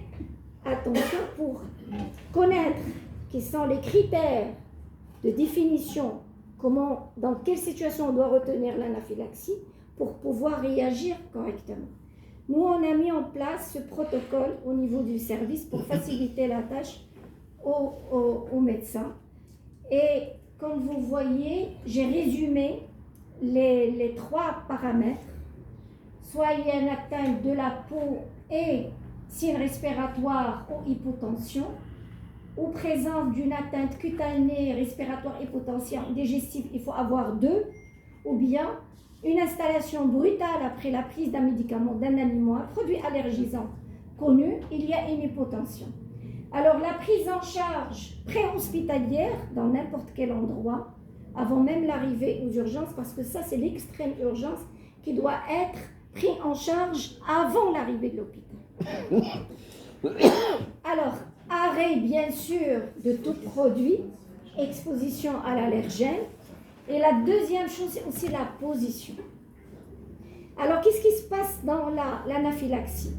attention pour connaître quels sont les critères de définition, dans quelle situation on doit retenir l'anaphylaxie pour pouvoir réagir correctement. Nous, on a mis en place ce protocole au niveau du service pour faciliter la tâche aux médecins. Et comme vous voyez, j'ai résumé les 3 paramètres. Soit il y a une atteinte de la peau et signe respiratoire ou hypotension, ou présence d'une atteinte cutanée, respiratoire, hypotension, digestive, il faut avoir 2, ou bien une installation brutale après la prise d'un médicament, d'un aliment, un produit allergisant connu, il y a une hypotension. Alors la prise en charge préhospitalière dans n'importe quel endroit, avant même l'arrivée aux urgences, parce que ça c'est l'extrême urgence qui doit être pris en charge avant l'arrivée de l'hôpital. Alors, arrêt bien sûr de tout produit, exposition à l'allergène. Et la deuxième chose, c'est aussi la position. Alors, qu'est-ce qui se passe dans l'anaphylaxie?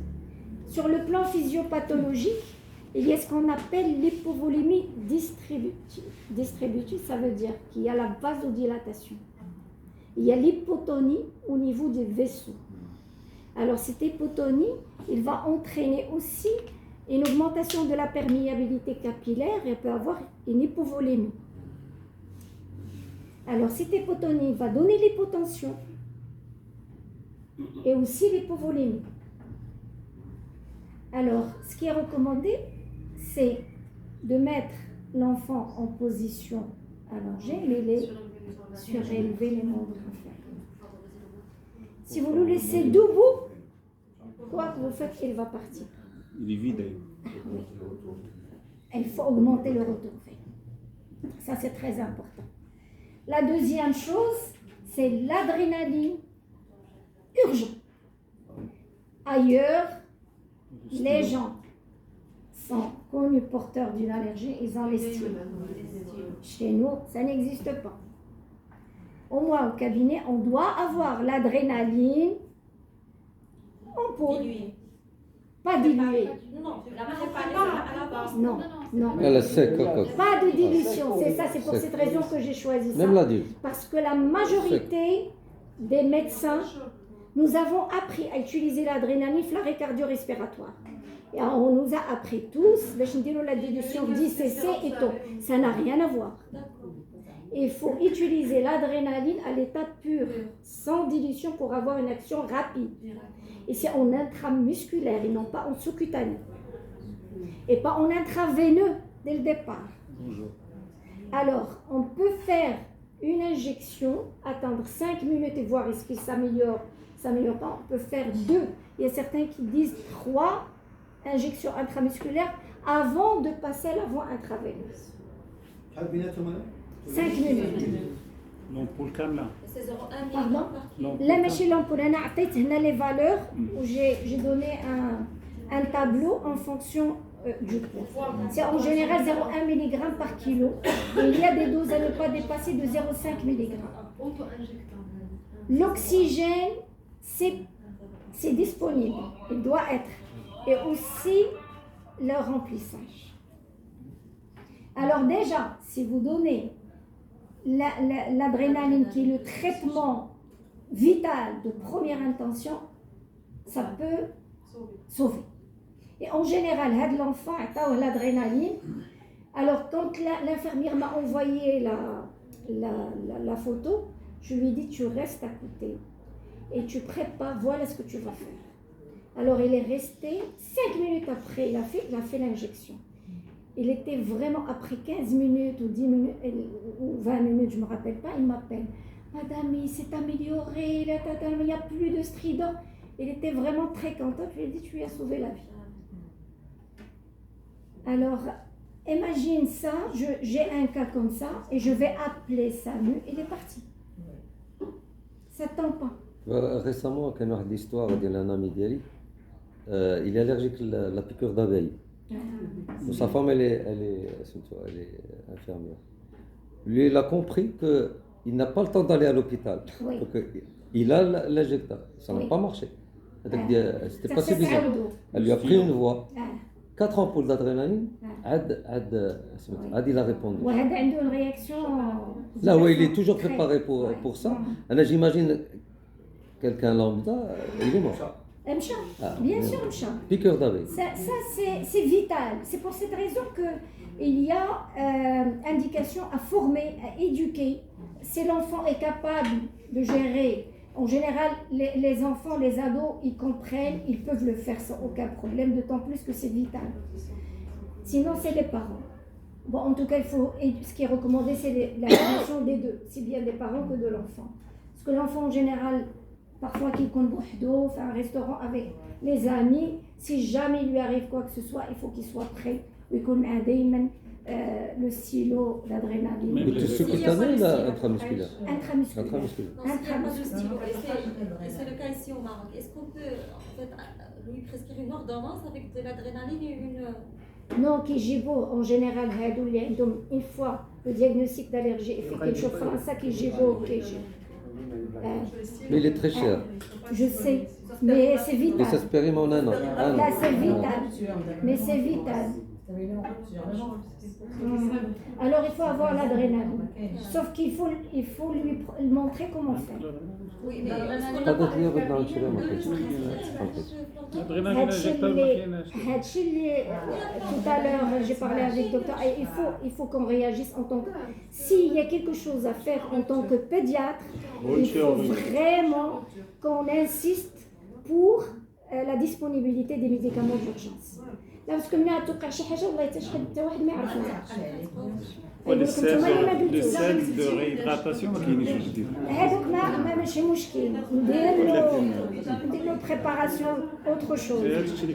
Sur le plan physiopathologique, il y a ce qu'on appelle l'hypovolémie distributive. Distributive, ça veut dire qu'il y a la vasodilatation. Il y a l'hypotonie au niveau des vaisseaux. Alors, cette hypotonie, il va entraîner aussi une augmentation de la perméabilité capillaire et elle peut avoir une hypovolémie. Alors, cette hypotonie va donner l'hypotension et aussi l'hypovolémie. Alors, ce qui est recommandé, c'est de mettre l'enfant en position allongée, mais surélever les membres inférieurs. Si vous le laissez debout, quoi que vous faites, il va partir. Il est vidé. Oui. Il faut augmenter le retour. Ça, c'est très important. La deuxième chose, c'est l'adrénaline urgent. Ailleurs, les gens sont connus porteurs d'une allergie, ils ont l'estime. Chez nous, ça n'existe pas. Au moins, au cabinet, on doit avoir l'adrénaline en poudre. Pas diluée. Non, non. Elle est sec. Pas de dilution, c'est ça, c'est pour cette raison que j'ai choisi ça. Même l'adulte. Parce que la majorité des médecins, nous avons appris à utiliser l'adrénaline, l'arrêt cardio-respiratoire. Et on nous a appris tous, la dilution 10 cc et tout. Ça n'a rien à voir. Il faut utiliser l'adrénaline à l'état pur, sans dilution pour avoir une action rapide. Et c'est en intramusculaire et non pas en sous-cutané. Et pas en intraveineux dès le départ. Bonjour. Alors, on peut faire une injection, attendre 5 minutes et voir est-ce qu'il s'améliore pas. On peut faire 2. Il y a certains qui disent 3 injections intramusculaires avant de passer à la voie intraveineuse. 5 minutes. L'ampoule كاملة. Pardon? Là, ماشي l'ampoule. أنا عطيت هنا les valeurs où j'ai donné un tableau en fonction du poids. C'est en général 0,1 mg par kilo. Et il y a des doses à ne pas dépasser de 0,5 mg. L'oxygène, c'est disponible. Il doit être. Et aussi le remplissage. Alors déjà, si vous donnez l'adrénaline qui est le traitement vital de première intention, ça peut sauver. Et en général, l'enfant a l'adrénaline. Alors quand l'infirmière m'a envoyé la photo, je lui ai dit tu restes à côté et tu prépares, voilà ce que tu vas faire. Alors il est resté 5 minutes après, il a fait l'injection. Il était vraiment, après 15 minutes ou 10 minutes, ou 20 minutes, je ne me rappelle pas, il m'appelle. Madame, il s'est amélioré, il n'y a plus de strident. Il était vraiment très content, je lui ai dit, tu lui as sauvé la vie. Alors, imagine ça, j'ai un cas comme ça, et je vais appeler SAMU, il est parti. Ça ne tend pas. Récemment, il y a une histoire d'un ami d'Eli, il est allergique à la piqûre d'abeille. Sa femme, elle est infirmière. Lui, il a compris qu'il n'a pas le temps d'aller à l'hôpital. Oui. Il a l'injecteur. Ça n'a pas marché. C'était pas suffisant. Elle lui a pris une voix. 4 ampoules d'adrénaline. Il a répondu. Une réaction. Là où il est toujours préparé pour ça. J'imagine quelqu'un lambda, il est mort. Mcha. Ah, Bien oui. sûr, Mcha. Piqueur d'abeille. Ça c'est vital. C'est pour cette raison qu'il y a indication à former, à éduquer. Si l'enfant est capable de gérer, en général, les enfants, les ados, ils comprennent, ils peuvent le faire sans aucun problème, d'autant plus que c'est vital. Sinon, c'est les parents. Bon, en tout cas, ce qui est recommandé, c'est la formation des deux, si bien des parents que de l'enfant. Parce que l'enfant, en général, parfois qu'il compte d'eau, fait un restaurant avec les amis, si jamais il lui arrive quoi que ce soit, il faut qu'il soit prêt. Il connaît le stylo d'adrénaline. Mais tu sous-cutané là, intramusculaire? Intramusculaire. Intramusculaire. Non, s'il n'y a pas de stylo, et c'est le cas ici au Maroc, est-ce qu'on peut en fait, lui prescrire une ordonnance avec de l'adrénaline et une... Non, en général, une fois le diagnostic d'allergie, effectivement, ça qui Mais il est très cher. je sais, mais c'est Et ça vital. se périme en un an. Là, c'est vital. Mais c'est vital. Alors, il faut avoir l'adrénaline. Sauf qu'il faut lui montrer comment faire. Oui, mais Pas d'atelier avec dans le chirurgien, en fait. L'adrénaline injectable, ما كايناش. Tout à l'heure, j'ai parlé avec le docteur. Et il faut qu'on réagisse en tant que... S'il y a quelque chose à faire en tant que pédiatre, il faut vraiment qu'on insiste pour la disponibilité des médicaments d'urgence. Là, parce que ملي توقع شي حاجه والله حتى شحال حتى واحد ما يعرفها. Les sels de réhydratation, ما كاينينش واش دير. هذوك ماشي مشكل ندير له بريباراسيون اوتر شوز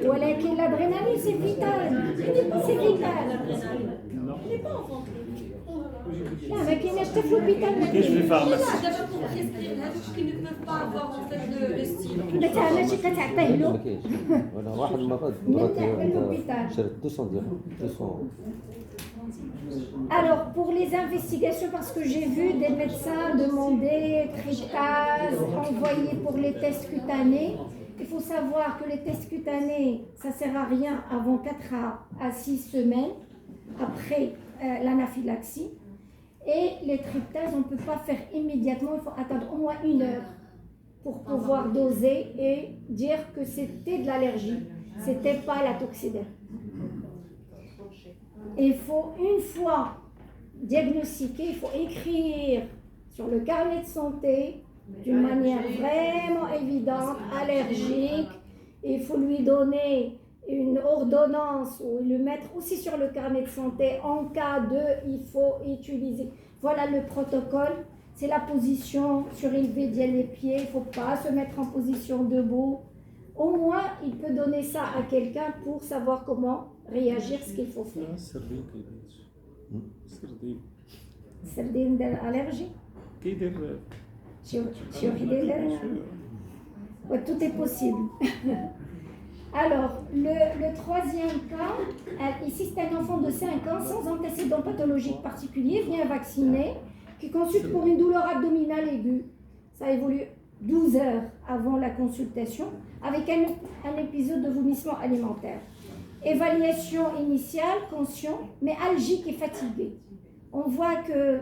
ولكن l'adrénaline c'est vital. C'est vital. il n'est pas enfant. لا ما كايناش حتى في l'hôpital. كاينش في الفارماسي. D'abord pour prescrire هذوك qui ne peuvent pas avoir en fait le stylo. متى ماشي كتعطيه ما له كاينش. وانا واحد المره شريت 200 درهم 200. Alors, pour les investigations, parce que j'ai vu des médecins demander tryptase, envoyer pour les tests cutanés. Il faut savoir que les tests cutanés, ça ne sert à rien avant 4 à 6 semaines après l'anaphylaxie. Et les tryptases, on ne peut pas faire immédiatement, il faut attendre au moins 1 heure pour pouvoir doser et dire que c'était de l'allergie, ce n'était pas la toxidère. Il faut, une fois diagnostiqué, il faut écrire sur le carnet de santé d'une manière vraiment évidente, allergique. Il faut lui donner une ordonnance ou le mettre aussi sur le carnet de santé en cas de, il faut utiliser. Voilà le protocole, c'est la position surélevée des pieds, il ne faut pas se mettre en position debout. Au moins, il peut donner ça à quelqu'un pour savoir comment réagir, ce qu'il faut faire. السردين كيدير. السردين. سردين ديال الالرجي كيدير. شي واحد يدير tout est possible. Alors, le troisième cas, ici c'est un enfant de 5 ans sans antécédent pathologique particulier, vient vacciner, qui consulte pour une douleur abdominale aiguë. Ça évolue 12 heures avant la consultation, avec un épisode de vomissement alimentaire. Évaluation initiale, conscient, mais algique et fatigué. On voit que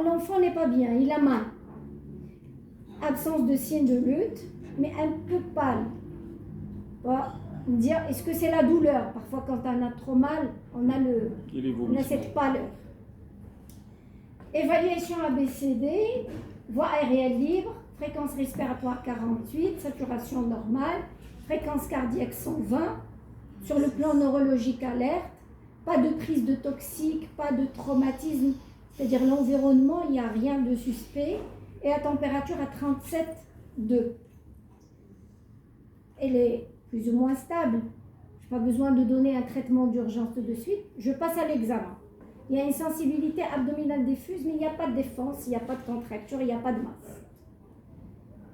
l'enfant n'est pas bien, il a mal. Absence de signes de lutte, mais un peu pâle. Dire, est-ce que c'est la douleur? Parfois, quand on a trop mal, on a cette pâleur. Évaluation ABCD, voie aérienne libre, fréquence respiratoire 48, saturation normale, fréquence cardiaque 120, sur le plan neurologique alerte, pas de prise de toxiques, pas de traumatisme, c'est-à-dire l'environnement, il n'y a rien de suspect, et la température à 37,2. Elle est plus ou moins stable, je n'ai pas besoin de donner un traitement d'urgence tout de suite, je passe à l'examen. Il y a une sensibilité abdominale diffuse, mais il n'y a pas de défense, il n'y a pas de contracture, il n'y a pas de masse.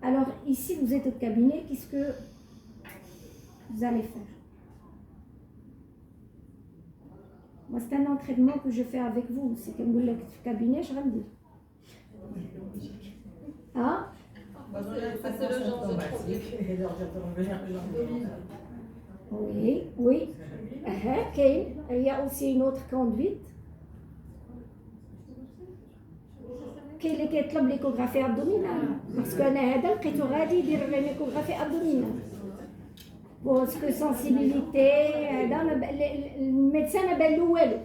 Alors ici, vous êtes au cabinet, qu'est-ce que vous allez faire? Moi, c'est un entraînement que je fais avec vous. C'est que vous êtes au cabinet, je vais le dire. Hein? C'est le genre de Oui, oui. Il y a aussi une autre conduite. كاين اللي كيطلب ليكوغرافي ابدومينال باسكو انا هذا لقيتو غادي يدير ليكوغرافي ابدومينال باسكو سنسيبيليتي هذا الميدسان ما بان له والو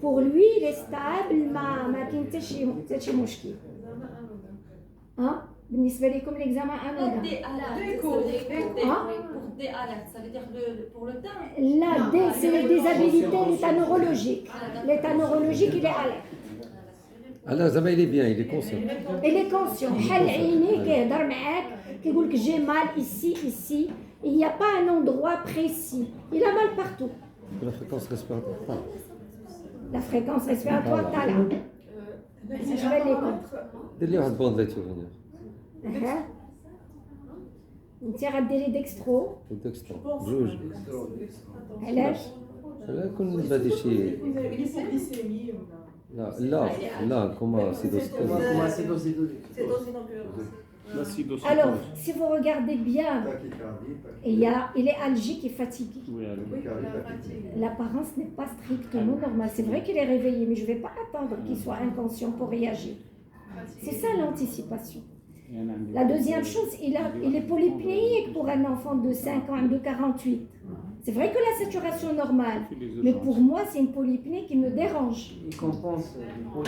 بور لوي لي ستابل ما كاين حتى شي مشكل ها بالنسبه لكم ليكزامان انودا لا دي سي لي ديزابيليتي l'état neurologique l'état neurologique il est alerte Alors, Zama, il est bien, il est conscient. il est conscient حل عينيه كيهضر معاك كيقول لك جي مال ici il n'y a pas un endroit précis il a mal partout La fréquence respiratoire. la fréquence respiratoire طالعه je vais les contre دير لي واحد بوند ليتورينير. انت غديري ديكسترو ديكسترو جوج. علاش لا يكون بادي شي لا كوما سيدوستوز. Alors, si vous regardez bien, il est algique et fatigué. L'apparence n'est pas strictement normale. C'est vrai qu'il est réveillé, mais je ne vais pas attendre qu'il soit inconscient pour réagir. C'est ça l'anticipation. La deuxième chose, il est polypnéique pour un enfant de 5 ans, de 48. C'est vrai que la saturation est normale, mais pour moi, c'est une polypnée qui me dérange. Il compense pour...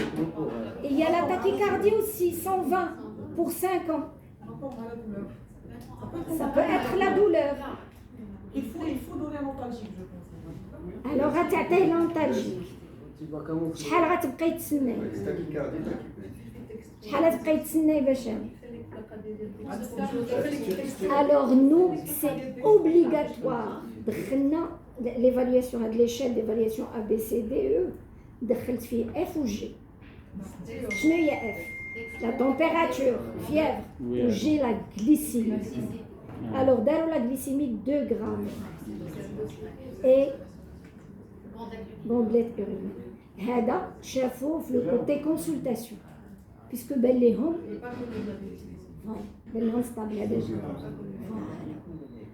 Et il y a la tachycardie aussi, 120 pour 5 ans. Ça peut être la douleur. Il faut donner un antalgique, je pense. Alors, غتعطيه l'antalgique. شحال غتبقاي تسناي؟ شحال غتبقاي تسناي باش Alors nous, c'est obligatoire. دخلنا l'évaluation à l'échelle d'évaluation ABCDE دخلت فيه F ou G. شنو هي F؟ La température, fièvre, ou G la glycémie. Alors داروا la glycémie 2 grammes et bandelette urinaire. هذا شافوه في le côté consultation puisque بان ليهم بان لهم stable هذا الجي.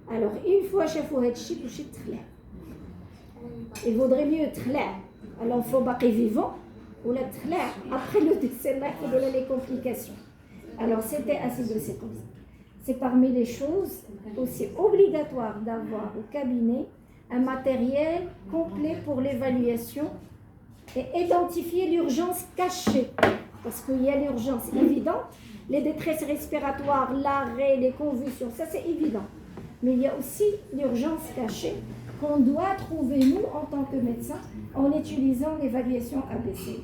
Alors une fois شافوا هذا الشيء كلشي تخلع. Il vaudrait mieux تخلع l'enfant باقي vivant ولا تخلع après le décès الله يحفظ ولا les complications. Alors c'était assez de ces comme ça. C'est parmi les choses aussi obligatoires d'avoir au cabinet un matériel complet pour l'évaluation et identifier l'urgence cachée. Parce qu'il y a l'urgence évidente, les détresses respiratoires, l'arrêt, les convulsions, ça c'est évident. Mais il y a aussi l'urgence cachée qu'on doit trouver nous en tant que médecins en utilisant l'évaluation ABCD.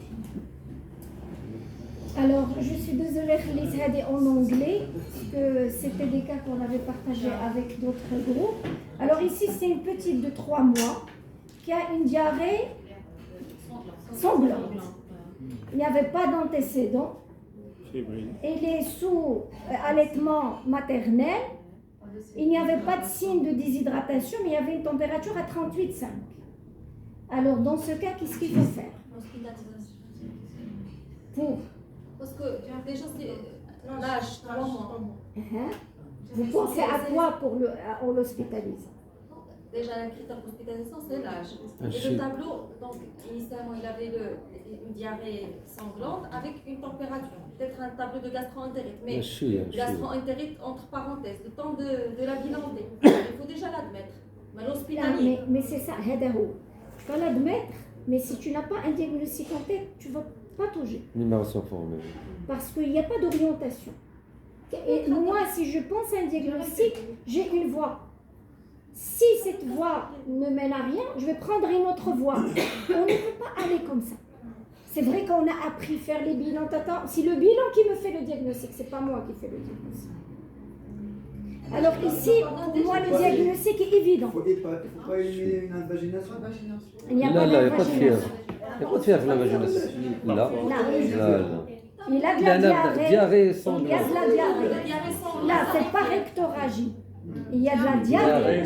Alors, je suis désolée de les aider en anglais, parce que c'était des cas qu'on avait partagés avec d'autres groupes. Alors ici, c'est une petite de 3 mois qui a une diarrhée sanglante. Il n'y avait pas d'antécédent. Elle est sous allaitement maternel. Il n'y avait pas de signe de déshydratation, mais il y avait une température à 38,5. Alors, dans ce cas, qu'est-ce qu'il faut faire? Pour Parce que déjà, c'est l'âge, 3 mois. Vous pensez à quoi pour on l'hospitalise? Déjà, la critère d'hospitalisation, c'est l'âge. Et le tableau, donc, initialement, il avait une diarrhée sanglante avec une température. Peut-être un tableau de gastro-entérite, mais gastro-entérite entre parenthèses, le temps de la bilander. Il faut déjà l'admettre. Mais l'hospitaliser. Mais c'est ça, tu peux l'admettre, mais si tu n'as pas un diagnostic en tête, tu ne vas pas toucher. Numération formée. Parce qu'il n'y a pas d'orientation. Et moi, si je pense à un diagnostic, j'ai une voie. Si cette voie ne mène à rien, je vais prendre une autre voie. On ne peut pas aller comme ça. C'est vrai qu'on a appris à faire les bilans. Si le bilan qui me fait le diagnostic, c'est pas moi qui fais le diagnostic. Alors ici, pour moi, le diagnostic est évident. Il ne faut pas éliminer une invagination. Il n'y a pas d'invagination. Il n'y a pas de fièvre, l'invagination. Là. Il a de la diarrhée Il y a de la diarrhée. Là, c'est pas rectoragie. Il y a de la diarrhée.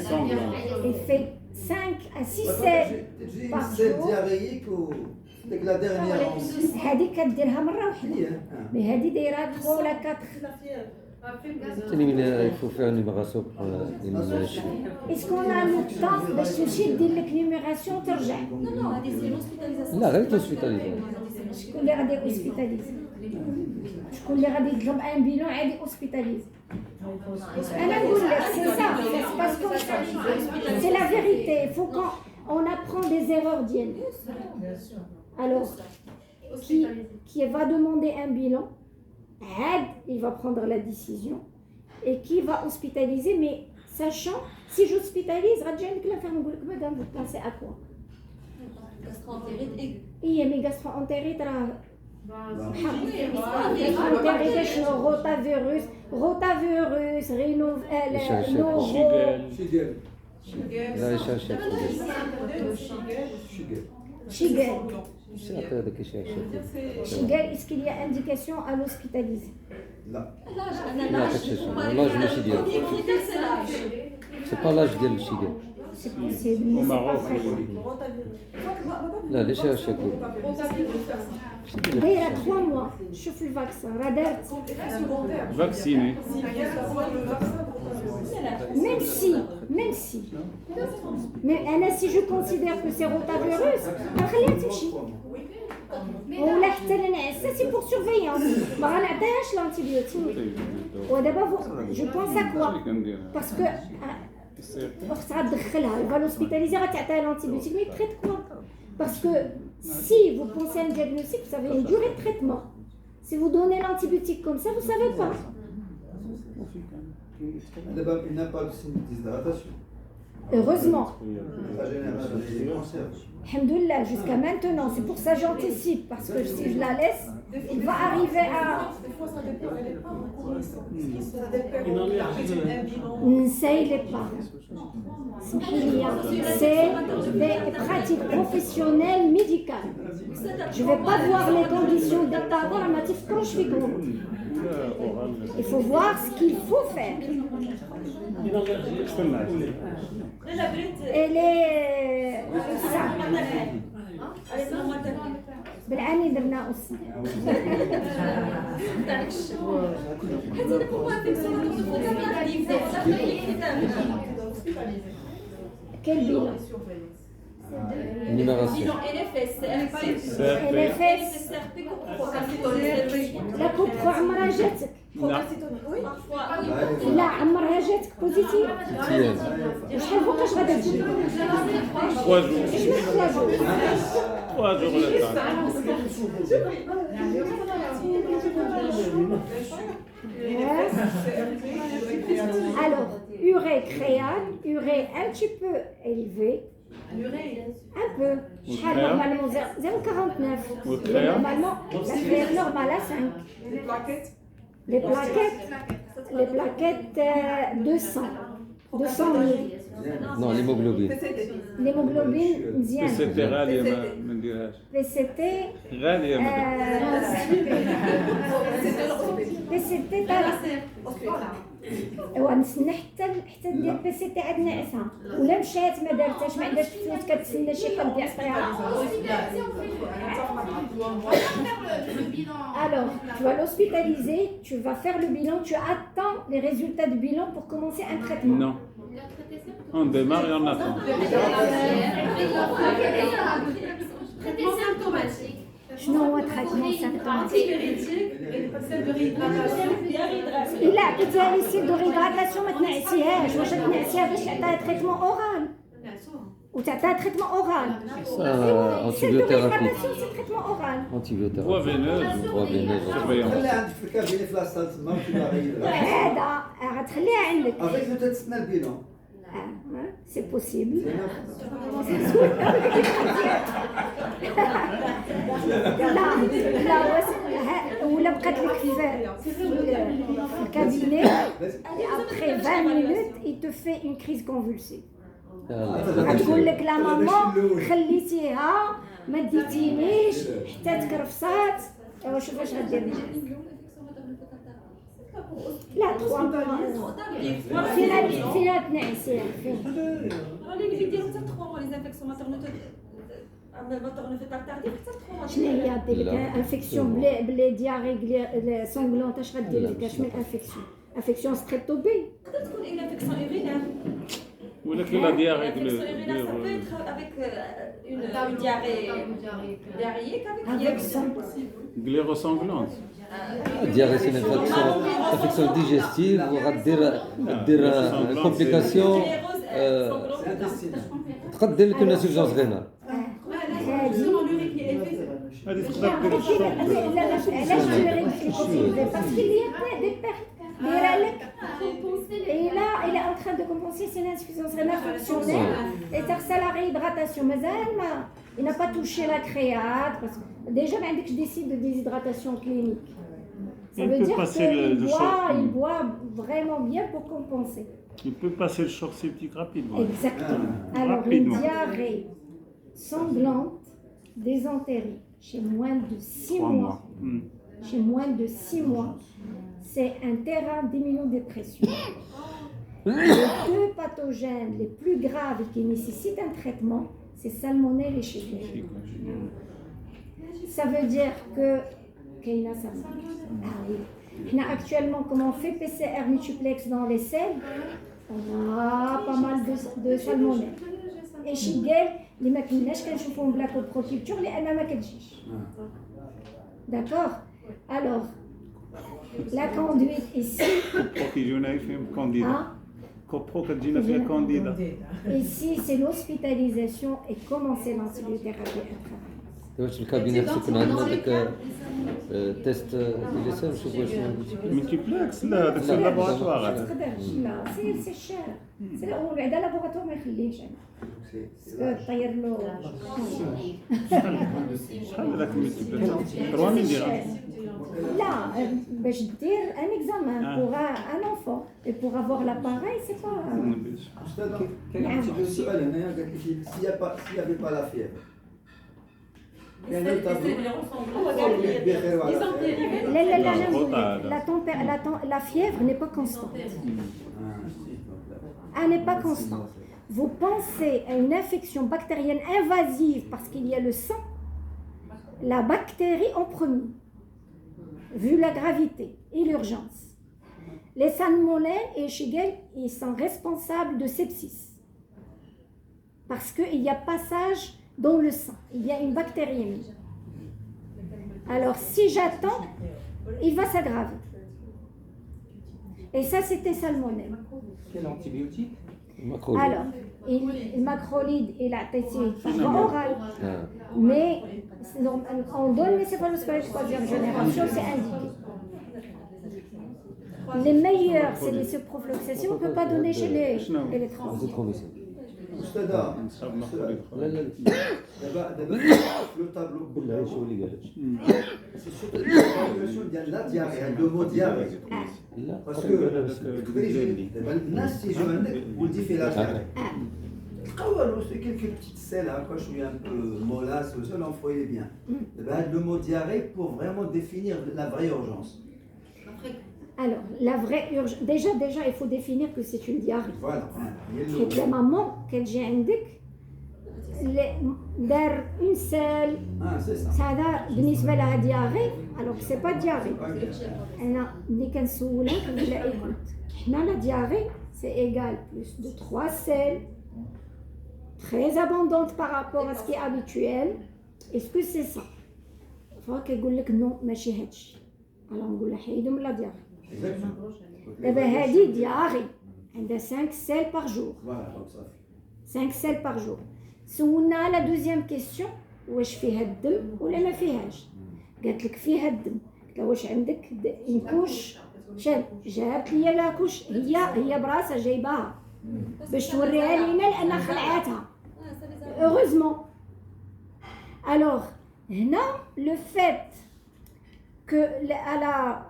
Il fait 5 à 6 7 par jour. ديك لا ديرنيير هذه كديرها مره واحده مي هذه دايره 3 ولا 4. Il faut faire une numération pour l'élimination. Est-ce qu'on a le temps باش تمشي دير لك نيميراسيون ترجع؟ Non, هذه c'est l'hospitalisation. لا غير l'hospitalisation. شكون اللي غادي يوسبيتاليزي؟ شكون اللي غادي يطلب ان بيلون عادي اوسبيتاليز انا نقول لك سي سا باسكو سي لا فيريتي فو كون on apprend des erreurs ديالنا alors qui va demander un bilan il va prendre la décision et qui va hospitaliser mais sachant si j'hospitalise غتجيني l'infirmière نقول لك madame vous pensez à quoi Gastro-entérite aiguë. هي مي gastro-entérite راه entérite شنو روتافيروس رينو لا يشاشك شيغال شنو هذاك يشاشك شيغال est-ce qu'il y a indication à l'hospitaliser لا لا تشاشك والله ماشي ديالو سي با لاج ديال الشيغال c'est possible mais c'est pas très لا ليش يشاشك دايره 3 mois شوف الفاكسين راه دارت Vacciné. même si mais انا si je considère que c'est rotavirus غنخليها تمشي ولا حتى لنعسها سي بور سورفيونس ما غنعطيهاش لانتيبيوتيك ودابا جو بونس ا كوا باسكو اخت غتدخلها الفا لوسبيتاليزي غتعطيها لانتيبيوتيك مي تريت كوا باسكو si vous pensez à un diagnostic vous avez une durée de traitement si vous donnez l'antibiotique comme ça vous savez pas دابا il n'a pas de signe déshydratation. heureusement Ça génère des cancers. alhamdoulilah jusqu'à maintenant c'est pour ça que j'anticipe parce que si je la laisse il va arriver à نسايلي با اسمحي لي c'est des pratiques professionnelles médicales je vais pas voir les conditions de parole ما تفكروش فيكم il faut voir ce qu'il faut faire elle est ça بالعاني درنا أصلا quel bilan numération LFS لا كوبرو عمرها جاتك لا عمرها جاتك بوزيتيف وشحال فوقاش غادا تجي 3 jours. اش من 3 جور 3 jours le temps. alors urée créale urée un petit peu élevée un peu شحال normalement 0,49 normalement la créale normale à 5 les plaquettes 200 000 non l'hémoglobine l'hémoglobine مزيان PCT غالية ما نديرهاش. PCT غالية ما PCT ايوا نستنى حتى ندير PCT عاد ناعسه ولا مشات ما دارتهاش ما عندهاش فلوس كتسنى شي حد يعطيها alors tu vas l'hospitaliser tu vas faire le bilan tu attends les résultats du bilan pour commencer un traitement Non. On démarre et on attend. Traitement symptomatique. شنو هو traitement symptomatique Antibiotique. الا عطيتيها لي سيل دو ريغاداسيون ما تنعسيهاش واش تنعسيها باش تعطيها تريتمون اورال وتعطيها تريتمون اورال antibiothérapie سي تريتمون اورال antibiothérapie Voie veineuse. voie veineuse Surveillance. خليها عندك في الكابيني في لاصال تما وتبقى غير. هذا غتخليها عندك افيك لو تتسنى البيلون. سي بوسيبل لا ولا بقات لك في الكابيني après 20 minutes il te fait une crise convulsive غتقول لك لا ماما خليتيها ما ديتينيش حتى تكرفصات ايوا شوف اش غدير لا 3 فينا تنعسيها اللي يديروا حتى 3 mois les infections maternelles شنو هي ديك انفيكسيون بلي دياري سونغلونت اش غدير لك اش من انفيكسيون ستريبتوبي تقدر تكون une infection urinaire. ولكن لا دياريك Ça peut être avec une diarrhée diarrhéique avec avec ça Glérosanglante. diarrhée c'est une infection digestive وغدير complication تقدر لك insuffisance rénale. هذه تقدر دير الشوك. Parce qu'il y a des pertes. Et là, il est en train de compenser, c'est une insuffisance rénale fonctionnelle. Et ça la réhydratation. Mais il n'a pas touché la créate. Parce que déjà, je décide de déshydratation clinique. Ça veut dire qu'il boit vraiment bien pour compenser. Il peut passer le choc septique rapidement. Exactement. Alors, une diarrhée sanglante, désentérée, chez moins de 6 mois. Chez moins de 6 mois. C'est un terrain d'immunodépression. Les deux pathogènes les plus graves qui nécessitent un traitement, c'est salmonelle et shigella. Ça veut dire que Keina salmonelle. Ah oui. Actuellement, comme on fait PCR multiplex dans les selles, on a pas mal de salmonelle. Et shigella, les maquinages qu'on choufons de la coproculture, les anama kedjish. D'accord? Alors, la conduite ici. Ici, c'est l'hospitalisation et commencer l'antibiothérapie à travers. واش الكابينات يكون عندنا داك تيست اللي سام شوفوا واش ملتيبلكس لا هذاك اللابوراتوار ما تقدرش لا سي الشارع سي بعدا لابوراتوار ما يخليهش انا طير له شحال هذاك الملتيبلكس 3000 درهم لا باش دير ان اكزامان بوغ ان انفون اي بوغ افوار لاباري سي با السؤال هنايا قالت لك s'il y avait pas la fièvre. La fièvre n'est pas constante. Elle n'est pas constante. Vous pensez à une infection bactérienne invasive parce qu'il y a le sang, la bactérie en premier, vu la gravité et l'urgence. Les salmonelles et shigella, ils sont responsables de sepsis parce qu'il y a passage dans le sang, il y a une bactérie. Alors, si j'attends, il va s'aggraver. Et ça, c'était salmonelle. Quel antibiotique? Alors, le macrolide et la tétine par oral. Mais on donne les céphalosparies de troisième génération, c'est indiqué. Les meilleurs, c'est les ciprofloxacines, on ne peut pas donner chez les étrangers. دابا لو طابلو كله سي سورتو ليفالواسيون ديال لا دياري لو مو دياري باسكو دابا الناس تيجيو عندك ولدي فيه لا دياري تلقاو والو سي كيلكو بتيت سيل هكا شويه ان بو مولاس و سو لونفويي بيان دابا هاد لو مو دياري بور فريمون ديفينير لا فري اورجونس. Alors, la vraie urgence, déjà, il faut définir que c'est une diarrhée. Voilà. Et la maman, quand j'ai indiqué, une selle, ça a بالنسبة لها diarrhée, alors que c'est pas diarrhée. أنا اللي كنسولها كنقول لها écoute, حنا la diarrhée, c'est égal plus de 3 selles, très abondante par rapport à ce qui est habituel. Est-ce que c'est ça? فكيقول لك non, ماشي هادشي. Alors نقول لها حيدوا من la diarrhée. دابا هذه دياري عندها 5 سيل بار جور 5 سيل بار جور سولنا لا دوزيام كيسيون واش فيها الدم ولا ما فيهاش قالت لك فيها الدم قلت لها واش عندك كوش شاد جابت لي لا كوش هي براسها جايباها باش توريها لينا لان خلعاتها heureusement. Alors هنا le fait que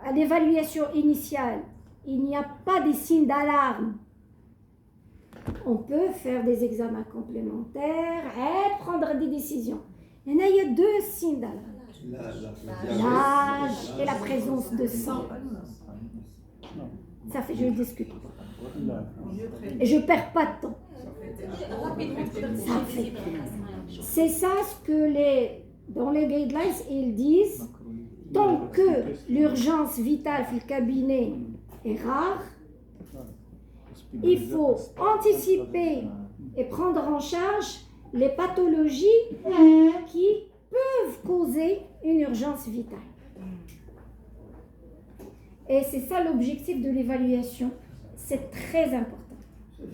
à l'évaluation initiale, il n'y a pas de signes d'alarme. On peut faire des examens complémentaires et prendre des décisions. Il y a 2 signes d'alarme. L'âge et la présence de sang. Ça fait, je ne discute pas. Et je ne perds pas de temps. Ça fait. C'est ça ce que dans les guidelines, ils disent. Tant que l'urgence vitale dans le cabinet est rare, il faut anticiper et prendre en charge les pathologies qui peuvent causer une urgence vitale. Et c'est ça l'objectif de l'évaluation. C'est très important.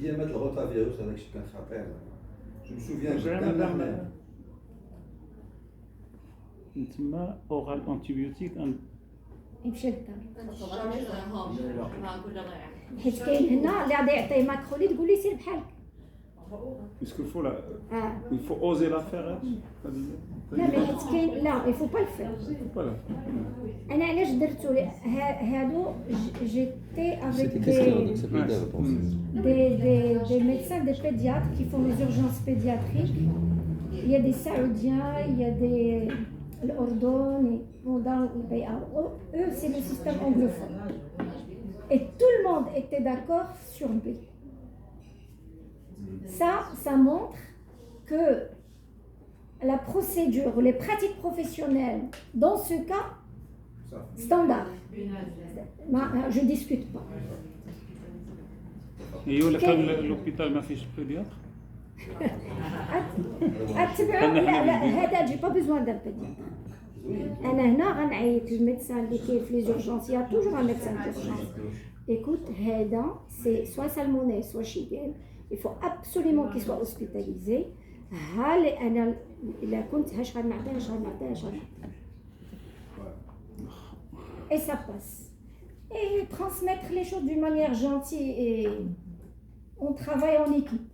Viens mettre le rotavirus avec ce qu'on s'appelle. Je me souviens de تما اورال انتيبيوتيك يمشي للدار. حيت كاين هنا اللي غادي يعطيه ماكروليد تقول لي سير بحالك. Est-ce qu'il faut il faut oser la faire. لا mais حيت كاين لا il faut pas le faire. انا علاش درتو هادو جيتي avec des médecins, des pédiatres qui font les urgences pédiatriques. Il y a des Saoudiens, il y a des l'Ordon, eux c'est le système anglophone. Et tout le monde était d'accord sur B. Ça montre que la procédure ou les pratiques professionnelles, dans ce cas, standard. Je ne discute pas. Et l'hôpital m'a fait pédiatre. هذا j'ai pas besoin d'un pédiatre. أنا هنا غنعيط الميدسان اللي كاين في les urgences. Il y a toujours un médecin d'urgence. Écoute, هذا c'est soit salmonelle soit chicken. Il faut absolument qu'il soit hospitalisé. أنا إلا كنت هاش غنعطيه. Et ça passe. Et transmettre les choses d'une manière gentille et on travaille en équipe.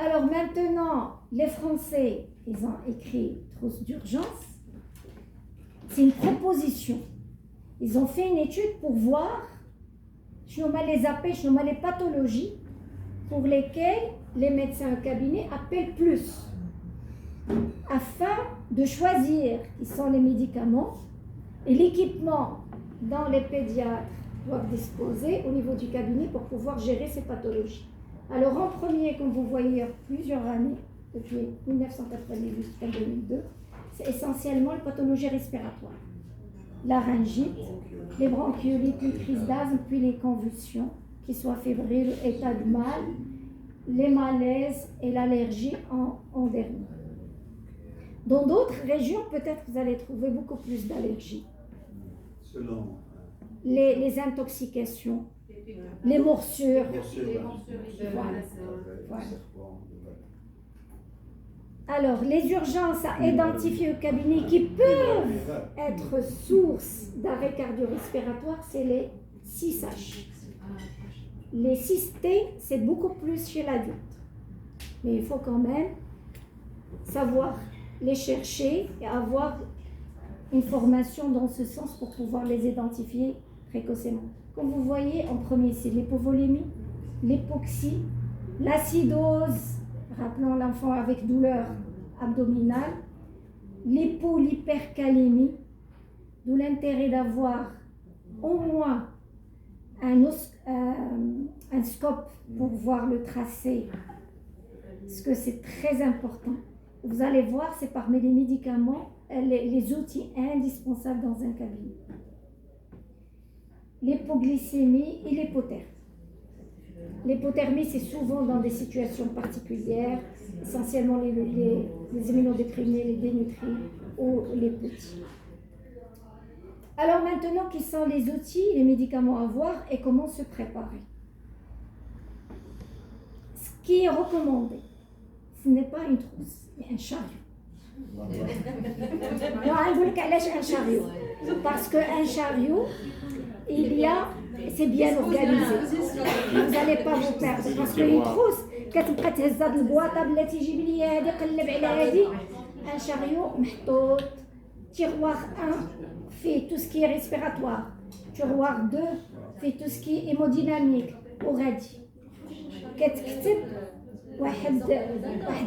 Alors maintenant, les Français, ils ont écrit trousse d'urgence. C'est une proposition. Ils ont fait une étude pour voir les pathologies pour lesquelles les médecins au cabinet appellent plus, afin de choisir qui sont les médicaments et l'équipement dont les pédiatres doivent disposer au niveau du cabinet pour pouvoir gérer ces pathologies. Alors en premier, comme vous voyez, plusieurs années, depuis 1998 jusqu'à 2002, c'est essentiellement les pathologies respiratoires. La laryngite, les bronchiolites, les crises d'asthme, puis les convulsions, qui soient fébriles, état de mal, les malaises et l'allergie en dernier. Dans d'autres régions, peut-être vous allez trouver beaucoup plus d'allergies. Selon les intoxications, les morsures. Voilà. Alors, les urgences à identifier au cabinet qui peuvent être source d'arrêt cardio-respiratoire, c'est les 6H. Les 6T, c'est beaucoup plus chez l'adulte. Mais il faut quand même savoir les chercher et avoir une formation dans ce sens pour pouvoir les identifier précocement. Comme vous voyez, en premier, c'est l'hypovolémie, l'hypoxie, l'acidose, rappelant l'enfant avec douleur abdominale, l'hypercalémie, d'où l'intérêt d'avoir au moins un scope pour voir le tracé, parce que c'est très important. Vous allez voir, c'est parmi les médicaments, les outils indispensables dans un cabinet. L'hypoglycémie et l'hypothermie. L'hypothermie, c'est souvent dans des situations particulières, essentiellement les immunodéprimés, les dénutris ou les petits. Alors maintenant, quels sont les outils, les médicaments à voir et comment se préparer? Ce qui est recommandé, ce n'est pas une trousse, mais un chariot. Non, un chariot. Parce qu'un chariot, c'est bien organisé. Vous n'allez pas vous perdre. Parce qu'une trousse, كتبقى تهز هاد البواطه بلاتي جيب لي هادي قلب على هادي. Un chariot محطوط. Tiroir 1 fait tout ce qui est respiratoire. Tiroir 2 fait tout ce qui est hémodynamique. وغادي كتكتب واحد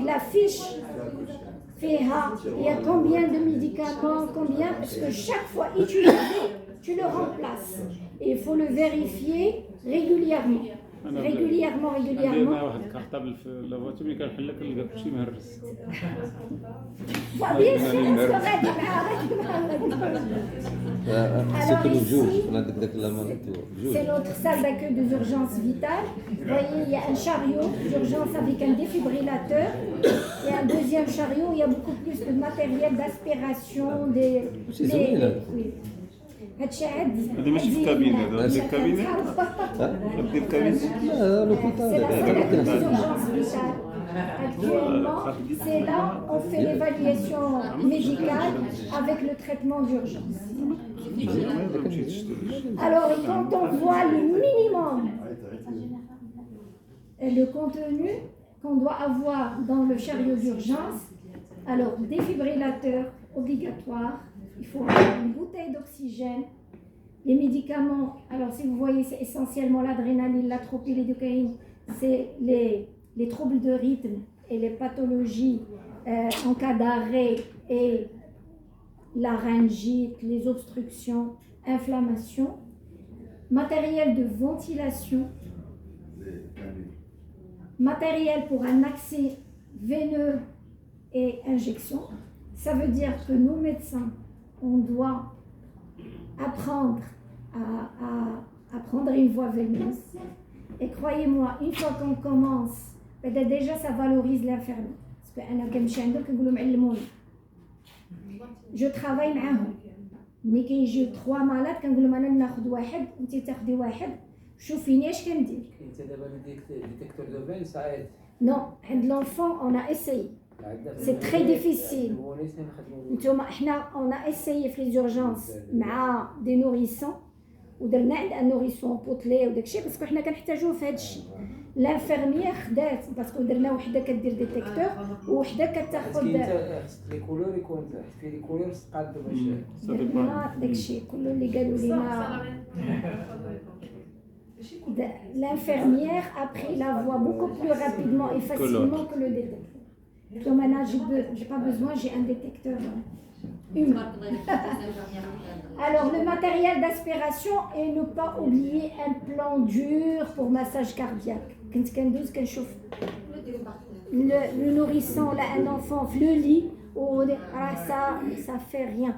la fiche فيها il y a combien de médicaments, combien, parce que chaque fois utilisé, tu le remplaces. Et il faut le vérifier régulièrement. Régulièrement. واحد كارطابل في لافواتور ملي كنحل لك كنلقى كلشي مهرس. Bien sûr, c'est notre salle d'accueil des urgences vitales. Vous voyez, il y a un chariot d'urgence avec un défibrillateur. Il y a un deuxième chariot, il y a beaucoup plus de matériel d'aspiration. Oui. هادشي عاد هذا ماشي في كابينة، هذا في الكابينة. في الكابينة. لا l'hôpital. Actuellement, c'est là on fait l'évaluation médicale avec le traitement d'urgence. Alors, quand on voit le minimum, le contenu qu'on doit avoir dans le chariot d'urgence, alors défibrillateur obligatoire, il faut avoir une bouteille d'oxygène, les médicaments, alors si vous voyez c'est essentiellement l'adrénaline, l'atropine, l'éducaïne, c'est les troubles de rythme et les pathologies en cas d'arrêt et laryngite, les obstructions, inflammation, matériel de ventilation, matériel pour un accès veineux et injection. Ça veut dire que nous, médecins, on doit apprendre à prendre une voie veineuse. Et croyez-moi, une fois qu'on commence, déjà ça valorise l'infirmier. Parce que je travaille معاهم. ملي كيجيو 3 مالات كنقول لهم انا ناخذ واحد وانت تاخذي واحد شوفيني اش كندير. انت دابا ديتيكتور دو فين ساعد. Non, عند l'enfant on a essayé. C'est très difficile. نتوما احنا on a essayé في les urgences مع des nourrissons ودرنا عند ان نوريسون بوتلي وداكشي باسكو حنا كنحتاجوه في هذا الشيء. لانفيرميير خدات باسكو درنا وحده كدير ديتيكتور وحده كتاخذ لي كولور يكون في لي كولور قاد باش داكشي كله اللي قالوا لنا. L'infirmière a pris la voie beaucoup plus rapidement et facilement que le détecteur. Donc maintenant, j'ai pas besoin, j'ai un détecteur humain. Alors, le matériel d'aspiration et ne pas oublier un plan dur pour massage cardiaque. Le nourrisson, là, un enfant, le lit, ça fait rien.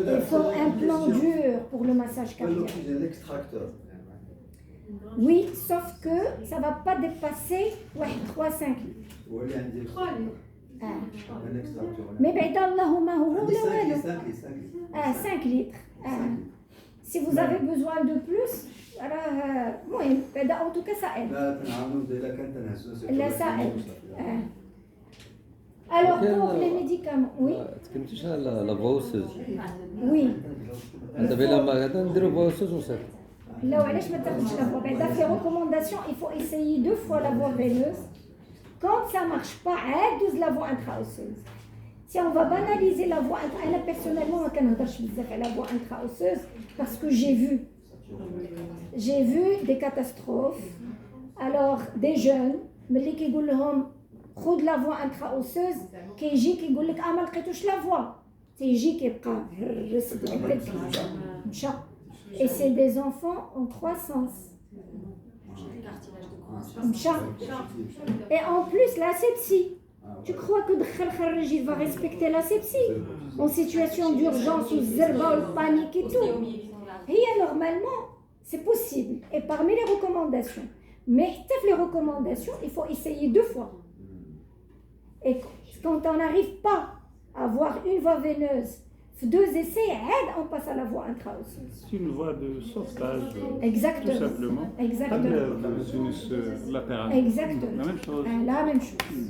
Il faut un plan dur pour le massage cardiaque. L'extracteur. Oui, sauf que ça ne va pas dépasser 3-5 litres. 3 litres. Mais بعدا اللهم هو ولا والو. 5 litres. Si vous avez besoin de plus, المهم بعدا en tout cas ça aide. Là ça aide. Alors pour les médicaments, oui. تكلمتيش على لا فوسوز. Oui. دابا الا هذا نديرو فوسوز وصافي. لا وعلاش ما تاخذش لا voie بعدا في recommandations, il faut essayer 2 fois la voie veineuse. Quand ça marche pas, عاد دوز la voie intra-osseuse. Si on va banaliser la voie intra, انا personnellement ما كنهضرش بزاف على la voie intra-osseuse parce que j'ai vu des catastrophes. Alors des jeunes ملي كيقول لهم خذ la voie intra-osseuse كيجي كيقول لك ما لقيتوش la voie. تيجي كيبقى هرس مشى. Et c'est des enfants en croissance. Et en plus, l'asepsie. Tu crois que Dkhal Kharraji va respecter l'asepsie en situation d'urgence ou zerba ou panique et tout? Et normalement, c'est possible. Et parmi les recommandations, mais les recommandations, il faut essayer 2 fois. Et quand on n'arrive pas à avoir une voie veineuse, 2 essais, on passe à la voie intra-osseuse. C'est une voie de sauvetage. Exactement. Tout simplement. Exactement. Pas de sinus latéral. Exactement. La même chose. La même chose.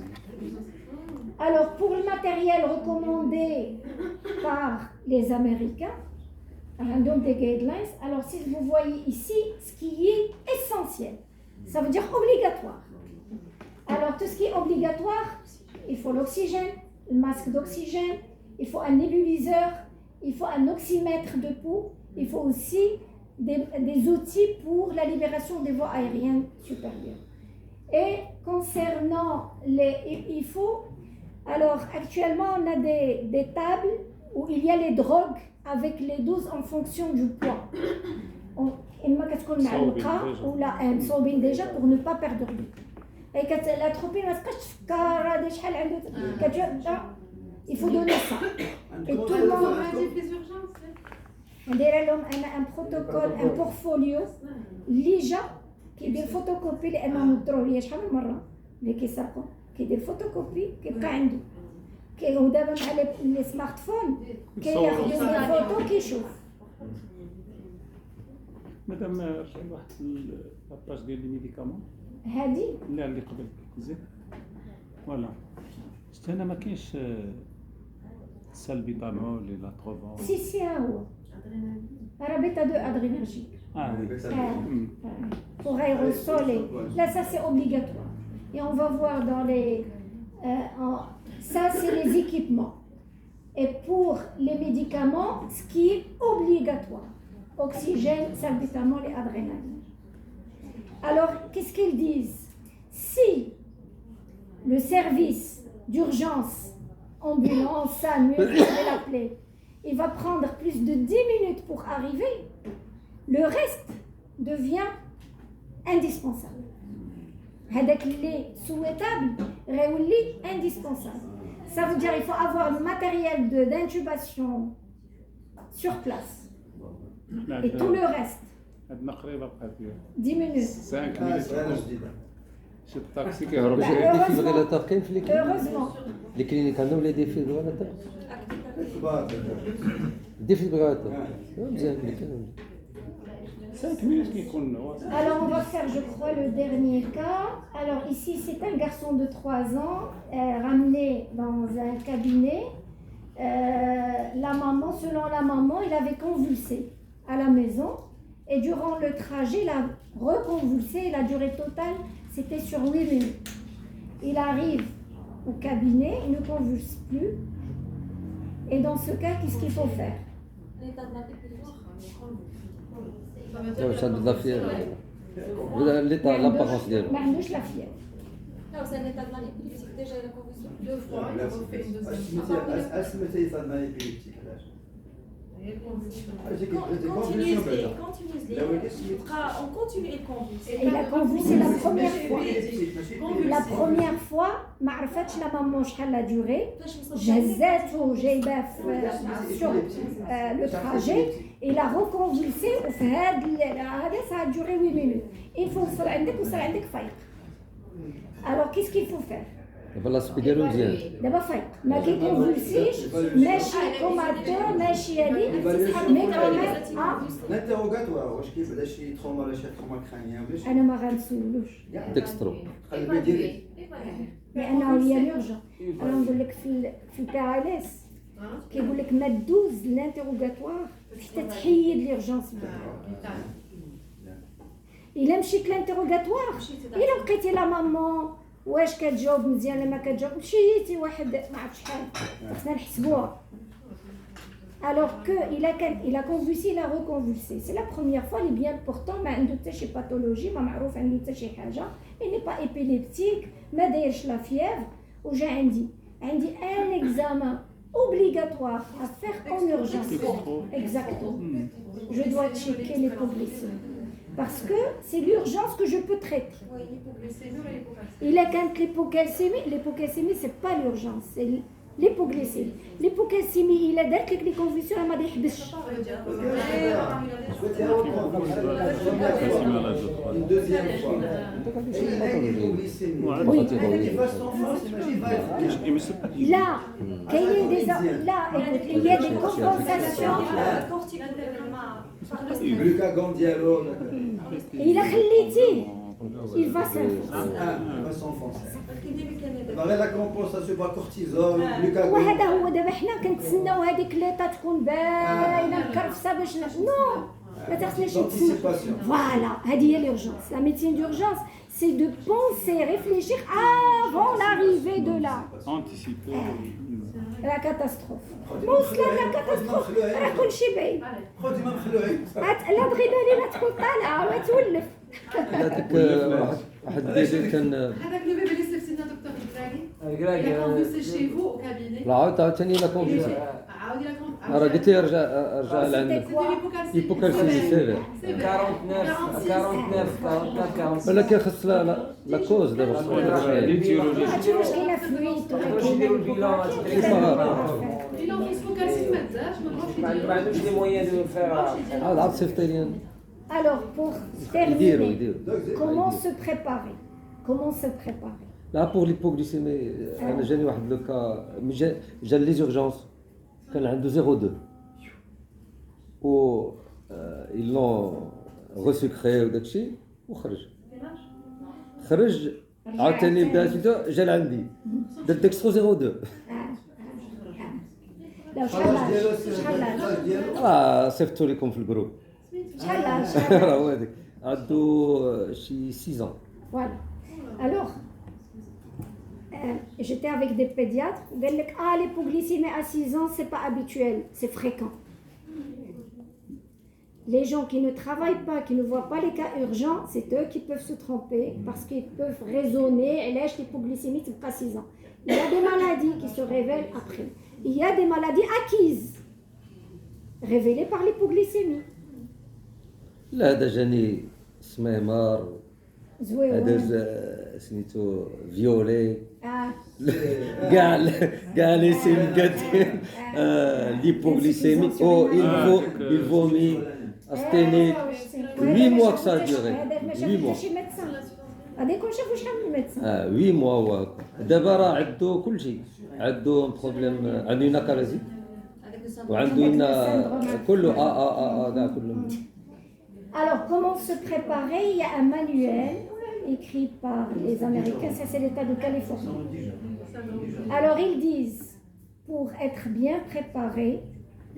Alors, pour le matériel recommandé par les Américains, donc des guidelines, alors si vous voyez ici, ce qui est essentiel, ça veut dire obligatoire. Alors, tout ce qui est obligatoire, il faut l'oxygène, le masque d'oxygène, il faut un nébuliseur, il faut un oxymètre de pouls, il faut aussi des outils pour la libération des voies aériennes supérieures. Et concernant il faut, alors actuellement on a des tables où il y a les drogues avec les doses en fonction du poids. إما كتكون معلقة ولا مصوبين déjà pour ne pas perdre du poids. Et l'atropine ما تبقاش تفكر هذا شحال عنده. Il faut donner ça. Et tout le monde. On dirait l'homme a un protocole, un portfolio. L'IJA qui dit photocopie لأنه مدروا لي شحال من مرة اللي كيسرقوا كيدير photocopie كيبقى عنده ودابا مع لي سمارت فون كياخذوا لي فوتو كيشوف. مادام رجعي واحد لاباج ديال لي ميديكامون هادي لا اللي قبل زيد فوالا شفت هنا ما كاينش سالبيتامول ولا لا تروفون سي ها هو راه بيتا 2 ادرينرجيك وي pour aérosoler. Là, ça c'est obligatoire. Et on va voir dans les... ça, c'est les équipements. Et pour les médicaments, ce qui est obligatoire. Oxygène, salbutamol et adrénaline. Alors, qu'est-ce qu'ils disent? Si le service d'urgence, ambulance, SAMU, vous allez l'appeler, il va prendre plus de 10 minutes pour arriver, le reste devient indispensable. هذاك اللي souhaitable غيولي indispensable. Ça veut dire qu'il faut avoir le matériel d'intubation sur place. Et tout le reste. عندنا قريبه بقات فيها 10 minutes. 5 صغيره مينوت جديده. شي الطاكسي كيهرب ديفيبريلاتور كاين في Heureusement. لي كلينيك عندهم لي ديفيبريلاتور كبار. ديفيبريلاتور مزيان اللي كاين 5 مينوت كيكون Alors, on va faire, je crois, le dernier cas. Alors, ici, c'est un garçon de 3 ans ramené dans un cabinet. La maman, selon la maman, il avait convulsé à la maison. Et durant le trajet, il a reconvulsé. La durée totale, c'était sur 8 minutes. Il arrive au cabinet, il ne convulse plus. Et dans ce cas, qu'est-ce qu'il faut faire? ça de la fièvre l'état l'apparence ديالو ما عندوش la fièvre. Non, c'est un état de manière épileptique. Déjà, il a convulsion 2 fois. لا اسمتي صدمه ابيليبتيك علاش؟ On continue et convulse. Il a convulsé la première fois. La première fois, ما عرفتش la maman شحال la durée. جهزته جايباه sur le trajet. Il a reconvulsé وفي هذا ça a duré 8 minutes. Il faut وصل عندك فايق. Alors qu'est-ce qu'il faut faire? دابا لاصبي ديالو مزيان دابا فايق ما كيكونفولسيش ماشي كوماتور ماشي هذيك مي كمان الانتروغاتوار واش كيبدا شي تروما ولا شي تروما كرانيا ولا شي انا ما غنسولوش ديكسترو قلبي ديريكت لانه هي لورجون. انا نقول لك في الباراليس كيقول لك ما دوز الانتروغاتوار حتى تحيد ليرجونس. الا مشيت لانتروغاتوار الا بقيتي لا مامون واش كتجاوب مزيان ولا ما كتجاوب مشيتي واحد ما عرف شحال خصنا نحسبوها. alors que il a convulsé, il a reconvulsé. C'est la première fois, il est bien portant, ما عنده حتى شي باثولوجي ما معروف عنده حتى شي حاجه. il n'est pas épileptique, ما دايرش لا fièvre. وجا عندي un examen obligatoire à faire en urgence. Exactement. Je dois checker l'hypoglycémie. Parce que c'est l'urgence que je peux traiter. Oui, l'hypoglycémie ou l'hypocalcémie. Il a qu'un l'hypoglycémie, c'est pas l'urgence, c'est l'hypoglycémie. L'hypoglycémie, il a dit que les convulsions ما يحبسش. une deuxième fois Là, il y a des compensations. glucagon dialo Il a خليتيه. Il va s'enfoncer. La compensation par cortisol, glucagon. وهذا هو دابا حنا كنتسناو هذيك ليطا تكون باينه مكرفسه باش نو ما تخصناش نتسنى. فوالا هذه هي l'urgence. La médecine d'urgence, c'est de penser, réfléchir avant l'arrivée de la anticiper catastrophe. وصلنا لا كاتاستروف راه كلشي باين. خذي ما مخلوعين. الادرينالين تكون طالعه وتولف. هذاك واحد الدليل كان هذاك لو بيبي اللي سلسلنا دكتور إبراهيم لا كونفيسي شي فو au cabinet. لا عاوتاني لا كونفيسي عاودي لا راه قلت لي ارجع لعندك هيبوكالسيمي سيفير 49 ولكن خص لا كوز دابا خص ليتيولوجي واش كاينه فلويد ولا نديرو البيلون البيلون هيبوكالسيمي ما تزادش ما عندوش لي مويان دو فير هذا عاد سيفتيريان Alors pour يديروا terminer, comment se préparer? Là, pour l'hypoglycémie, j'ai eu un cas, j'ai les urgences, quand il a 0,2. Ou ils l'ont resucré ou d'autres choses, ou خرج عاوتاني بدا جا لعندي دكسترو 0,2. صيفطوا لكم في الجروب. شحال راه هذاك عندو شي 6 ans. Voilà. Alors, j'étais avec des pédiatres, ils disaient l'hypoglycémie à 6 ans, c'est pas habituel, c'est fréquent. Les gens qui ne travaillent pas, qui ne voient pas les cas urgents, c'est eux qui peuvent se tromper parce qu'ils peuvent raisonner, l'hypoglycémie, c'est pas 6 ans. Il y a des maladies qui se révèlent après. Il y a des maladies acquises, révélées par l'hypoglycémie. لا هذا جاني سميمار زويون. هذا سميتو فيولي Ah. كاع لي سيم قادين l'hypoglycémie او il vomit asthénique 8 mois que ça a duré 8 mois هذاك نشوفوا شحال من ميدسان 8 mois هو دابا راه عنده كل شيء عنده بروبليم عنده نكارازي وعنده كله كاع كله. Alors, comment se préparer? Il y a un manuel écrit par les Américains, ça c'est l'État de Californie. Alors, ils disent, pour être bien préparé,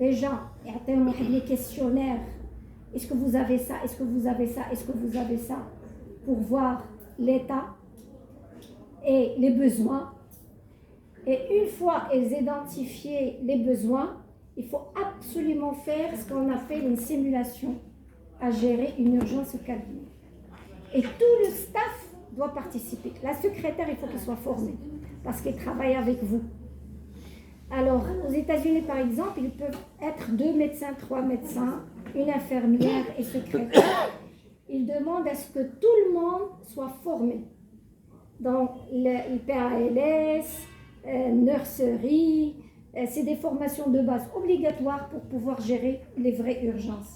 les gens, les questionnaires, est-ce que vous avez ça, est-ce que vous avez ça, est-ce que vous avez ça, pour voir l'état et les besoins. Et une fois ils identifié les besoins, il faut absolument faire ce qu'on appelle une simulation à gérer une urgence au cabinet. Et tout le staff doit participer. La secrétaire, il faut qu'il soit formé parce qu'il travaille avec vous. Alors, aux États-Unis, par exemple, ils peuvent être 2 médecins, 3 médecins, une infirmière et secrétaire. Ils demandent à ce que tout le monde soit formé dans le PALS, nurserie. C'est des formations de base obligatoires pour pouvoir gérer les vraies urgences.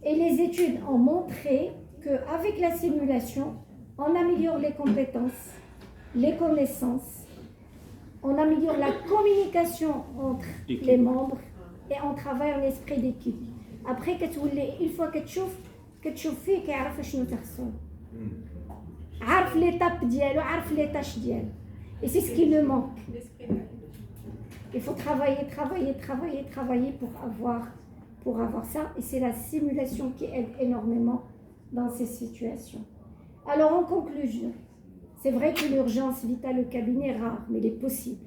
Et les études ont montré qu'avec la simulation, on améliore les compétences, les connaissances, on améliore la communication entre les membres et on travaille en esprit d'équipe. Après, une fois que tu fais, كيعرف شنو تخصو. عارف l'étape ديالو, عارف les tâches ديالو. Et c'est ce qui me manque. Il faut travailler pour avoir ça, et c'est la simulation qui aide énormément dans ces situations. Alors en conclusion, c'est vrai que l'urgence vitale au cabinet est rare, mais elle est possible.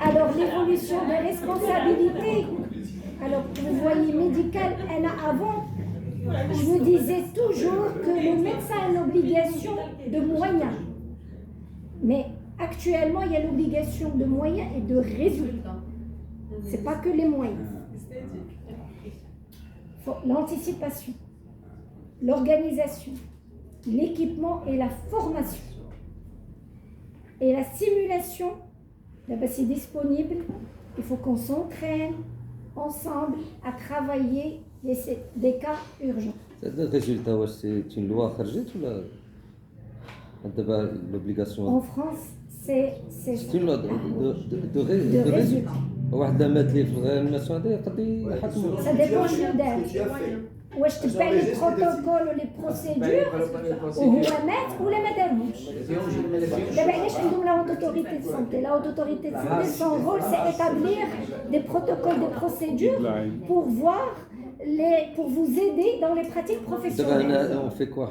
Alors l'évolution de responsabilité, alors vous voyez médicale, elle a avant, je me disais toujours que le médecin a une obligation de moyens, mais actuellement il y a l'obligation de moyens et de résultats. C'est pas que les moyens. L'anticipation, l'organisation, l'équipement et la formation. Et la simulation, c'est disponible. Il faut qu'on s'entraîne ensemble à travailler des cas urgents. Le résultat, c'est une loi خرجت ولا دابا l'obligation? En France, c'est une loi de résultat. واحد مات لي في الناسيون هذا يقضي يحكموا. Ça dépend شنو دار. واش تبع لي بروتوكول ولي بروسيدور وهو مات ولا ما دارهمش. دابا علاش عندهم لا اوتوريتي دو سانتي؟ لا اوتوريتي دو سانتي son rôle c'est établir des protocoles, des procédures pour vous aider dans les pratiques professionnelles. دابا on fait quoi?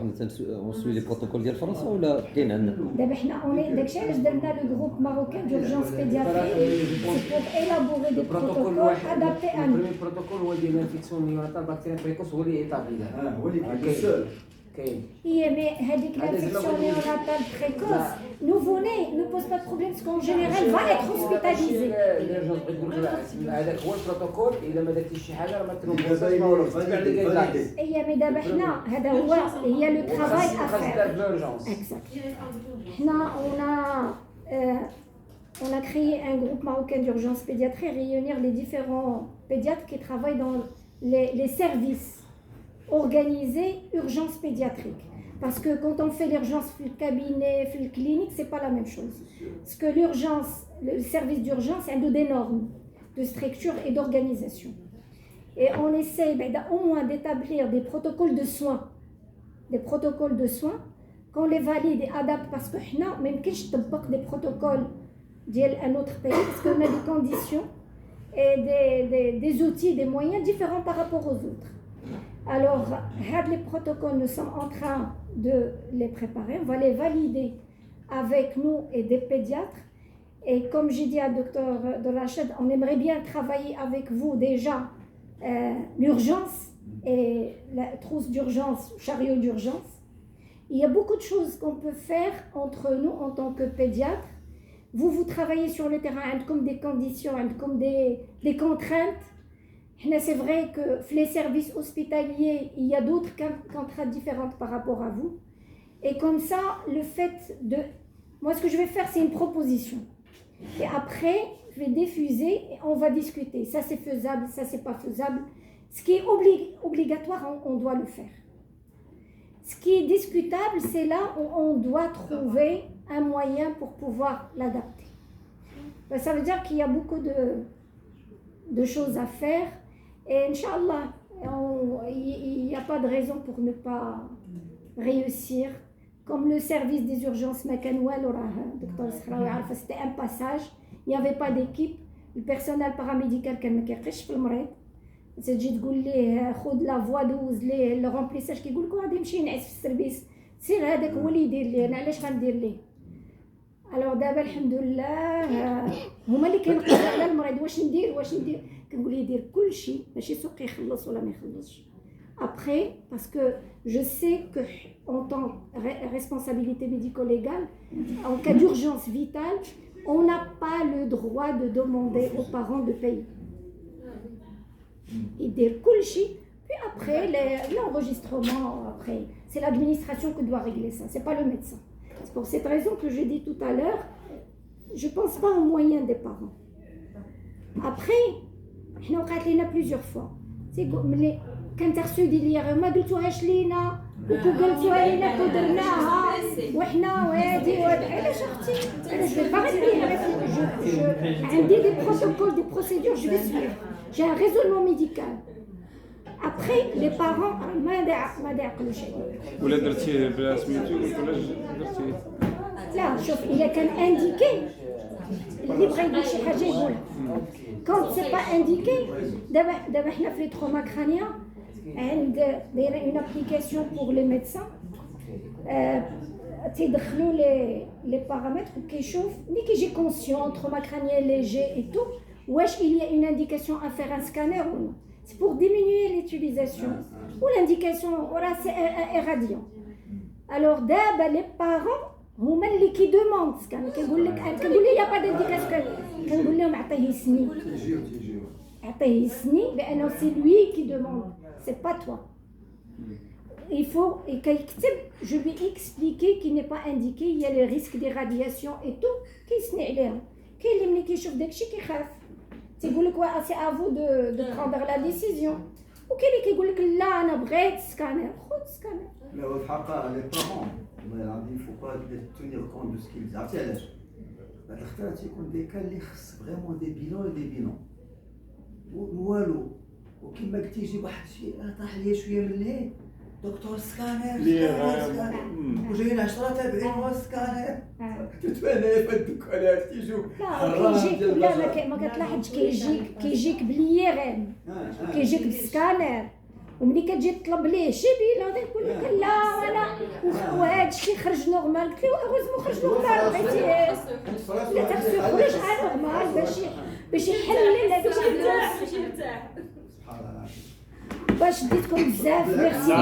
On suit les protocoles ديال فرنسا ولا كاين عندنا؟ دابا حنا داكشي علاش درنا لو جروب ماروكان d'urgence pédiatrique pour élaborer des protocoles adaptés à nous. Le premier protocole هو ديال l'infection néonatale bactérienne précoce هو اللي établi ده. هو اللي كاين. Mais l'infection néonatale précoce, nouveau-né, ne pose pas de problème parce qu'en général, va être hospitalisé. هذاك هو البروتوكول اذا ما درتيش شي حاجه راه ما تنوبوش ما والو تبع لي جايدلاينز. Mais دابا حنا هذا هو هي لو travail à faire. Exact. حنا on a créé un groupe marocain d'urgence pédiatrique, réunir les différents pédiatres qui travaillent dans les services organisés urgence pédiatrique. Parce que quand on fait l'urgence dans le cabinet, dans la clinique, c'est pas la même chose. Parce que l'urgence, le service d'urgence, il y a des normes de structure et d'organisation. Et on essaie au moins d'établir des protocoles de soins. Des protocoles de soins qu'on les valide et adapte parce que nous, même si je t'apporte des protocoles d'un autre pays, parce qu'on a des conditions et des outils, des moyens différents par rapport aux autres. Alors, les protocoles, nous sommes en train de les préparer, on va les valider avec nous et des pédiatres. Et comme j'ai dit à Dr Rachid, on aimerait bien travailler avec vous déjà l'urgence et la trousse d'urgence, chariot d'urgence. Il y a beaucoup de choses qu'on peut faire entre nous en tant que pédiatres. Vous travaillez sur le terrain, comme des conditions, comme des contraintes. C'est vrai que les services hospitaliers, il y a d'autres contraintes différentes par rapport à vous. Et comme ça, le fait de... Moi, ce que je vais faire, c'est une proposition. Et après, je vais diffuser et on va discuter. Ça, c'est faisable, ça, c'est pas faisable. Ce qui est obligatoire, on doit le faire. Ce qui est discutable, c'est là où on doit trouver un moyen pour pouvoir l'adapter. Ça veut dire qu'il y a beaucoup de choses à faire. Et Inch'Allah, il n'y a pas de raison pour ne pas réussir. Comme le service des urgences Makanoual, c'était un passage, il n'y avait pas d'équipe. Le personnel paramédical كان ما كيعرفش في المريض. تجي تقول ليه خذ لا فوا دوز ليه لو رومبليساج كيقول لك غادي نمشي نعس في السيرفيس سير هذاك هو اللي يدير ليه انا علاش غندير ليه. الوغ دابا الحمد لله هما اللي كينقصوا على المريض واش ندير كنقول ليه دير كل شيء ماشي سوق يخلص ولا ما يخلصش. Après, parce que je sais qu'en tant que responsabilité médico-légale, en cas d'urgence vitale, on n'a pas le droit de demander aux parents de payer. Et dire kulchi, puis après l'enregistrement, après c'est l'administration qui doit régler ça, c'est pas le médecin. C'est pour cette raison que je dis tout à l'heure, je pense pas aux moyens des parents. Après, on a plusieurs fois. C'est كان ترسودي لي ما قلتوهاش لينا وقلتوها لينا كدرناها وحنا وهادي علاش اختي علاش باغي ندير عندي دي بروتوكول دي بروسيدور جو سويف جي ان ريزولمون ميديكال ابري لي بارون ما يعقلوا شيء ولا درتيه بلا سميتو ولا درتيه لا شوف الا كان انديكي اللي بغى يدير شي حاجه يقولها كونت سي با انديكي دابا حنا في لي تروما كرانيا عند دايره اون ابليكاسيون بور لي ميدسان تيدخلوا لي بارامتر وكيشوف ملي كيجي كونسيون تروما كرانيان ليجي اي تو واش il y a une indication à faire un scanner ou non. C'est pour diminuer l'utilisation ou l'indication voilà c'est irradiant. Alors d'abord les parents هما اللي كيدوموند سكان كيقول لك كنقول لي يا با دينديكاسيون كنقول لهم عطيه سني عطيه سني لانه سي لوي كي دوموند سي با توا il faut et كيكتب je lui expliquer qu'il n'est pas indiqué il y a les risques des radiations et tout كيسني عليها كاين اللي ملي كيشوف داكشي كيخاف تيقول لك وا سي افو دو prendre la décision وكاين اللي كيقول لك لا انا بغيت سكانر خذ سكانر. Mais au حقا les parents il faut pas tenir compte de ce qu'ils عرفتي علاش بعد الاختيار تيكون دي كان اللي خص فريمون دي بيلون دي بيلون والو وكيما قلتي يجي واحد شي طاح ليا شويه من الهي دكتور سكانر وجايين 10 تابعين سكانر تتفانى فدك على تيجيو كيجيك لا ما كتلاحظش كيجيك بلييرين كيجيك بالسكانر وملي كتجي تطلب ليه شي بيلون يقول لك لا انا وهذا الشيء خرج نورمال قلت له اوغوزمون خرج نورمال بغيتي لا تخصو يخرج على نورمال باش يحلل هذاك الشيء باش ديتكم بزاف ميرسي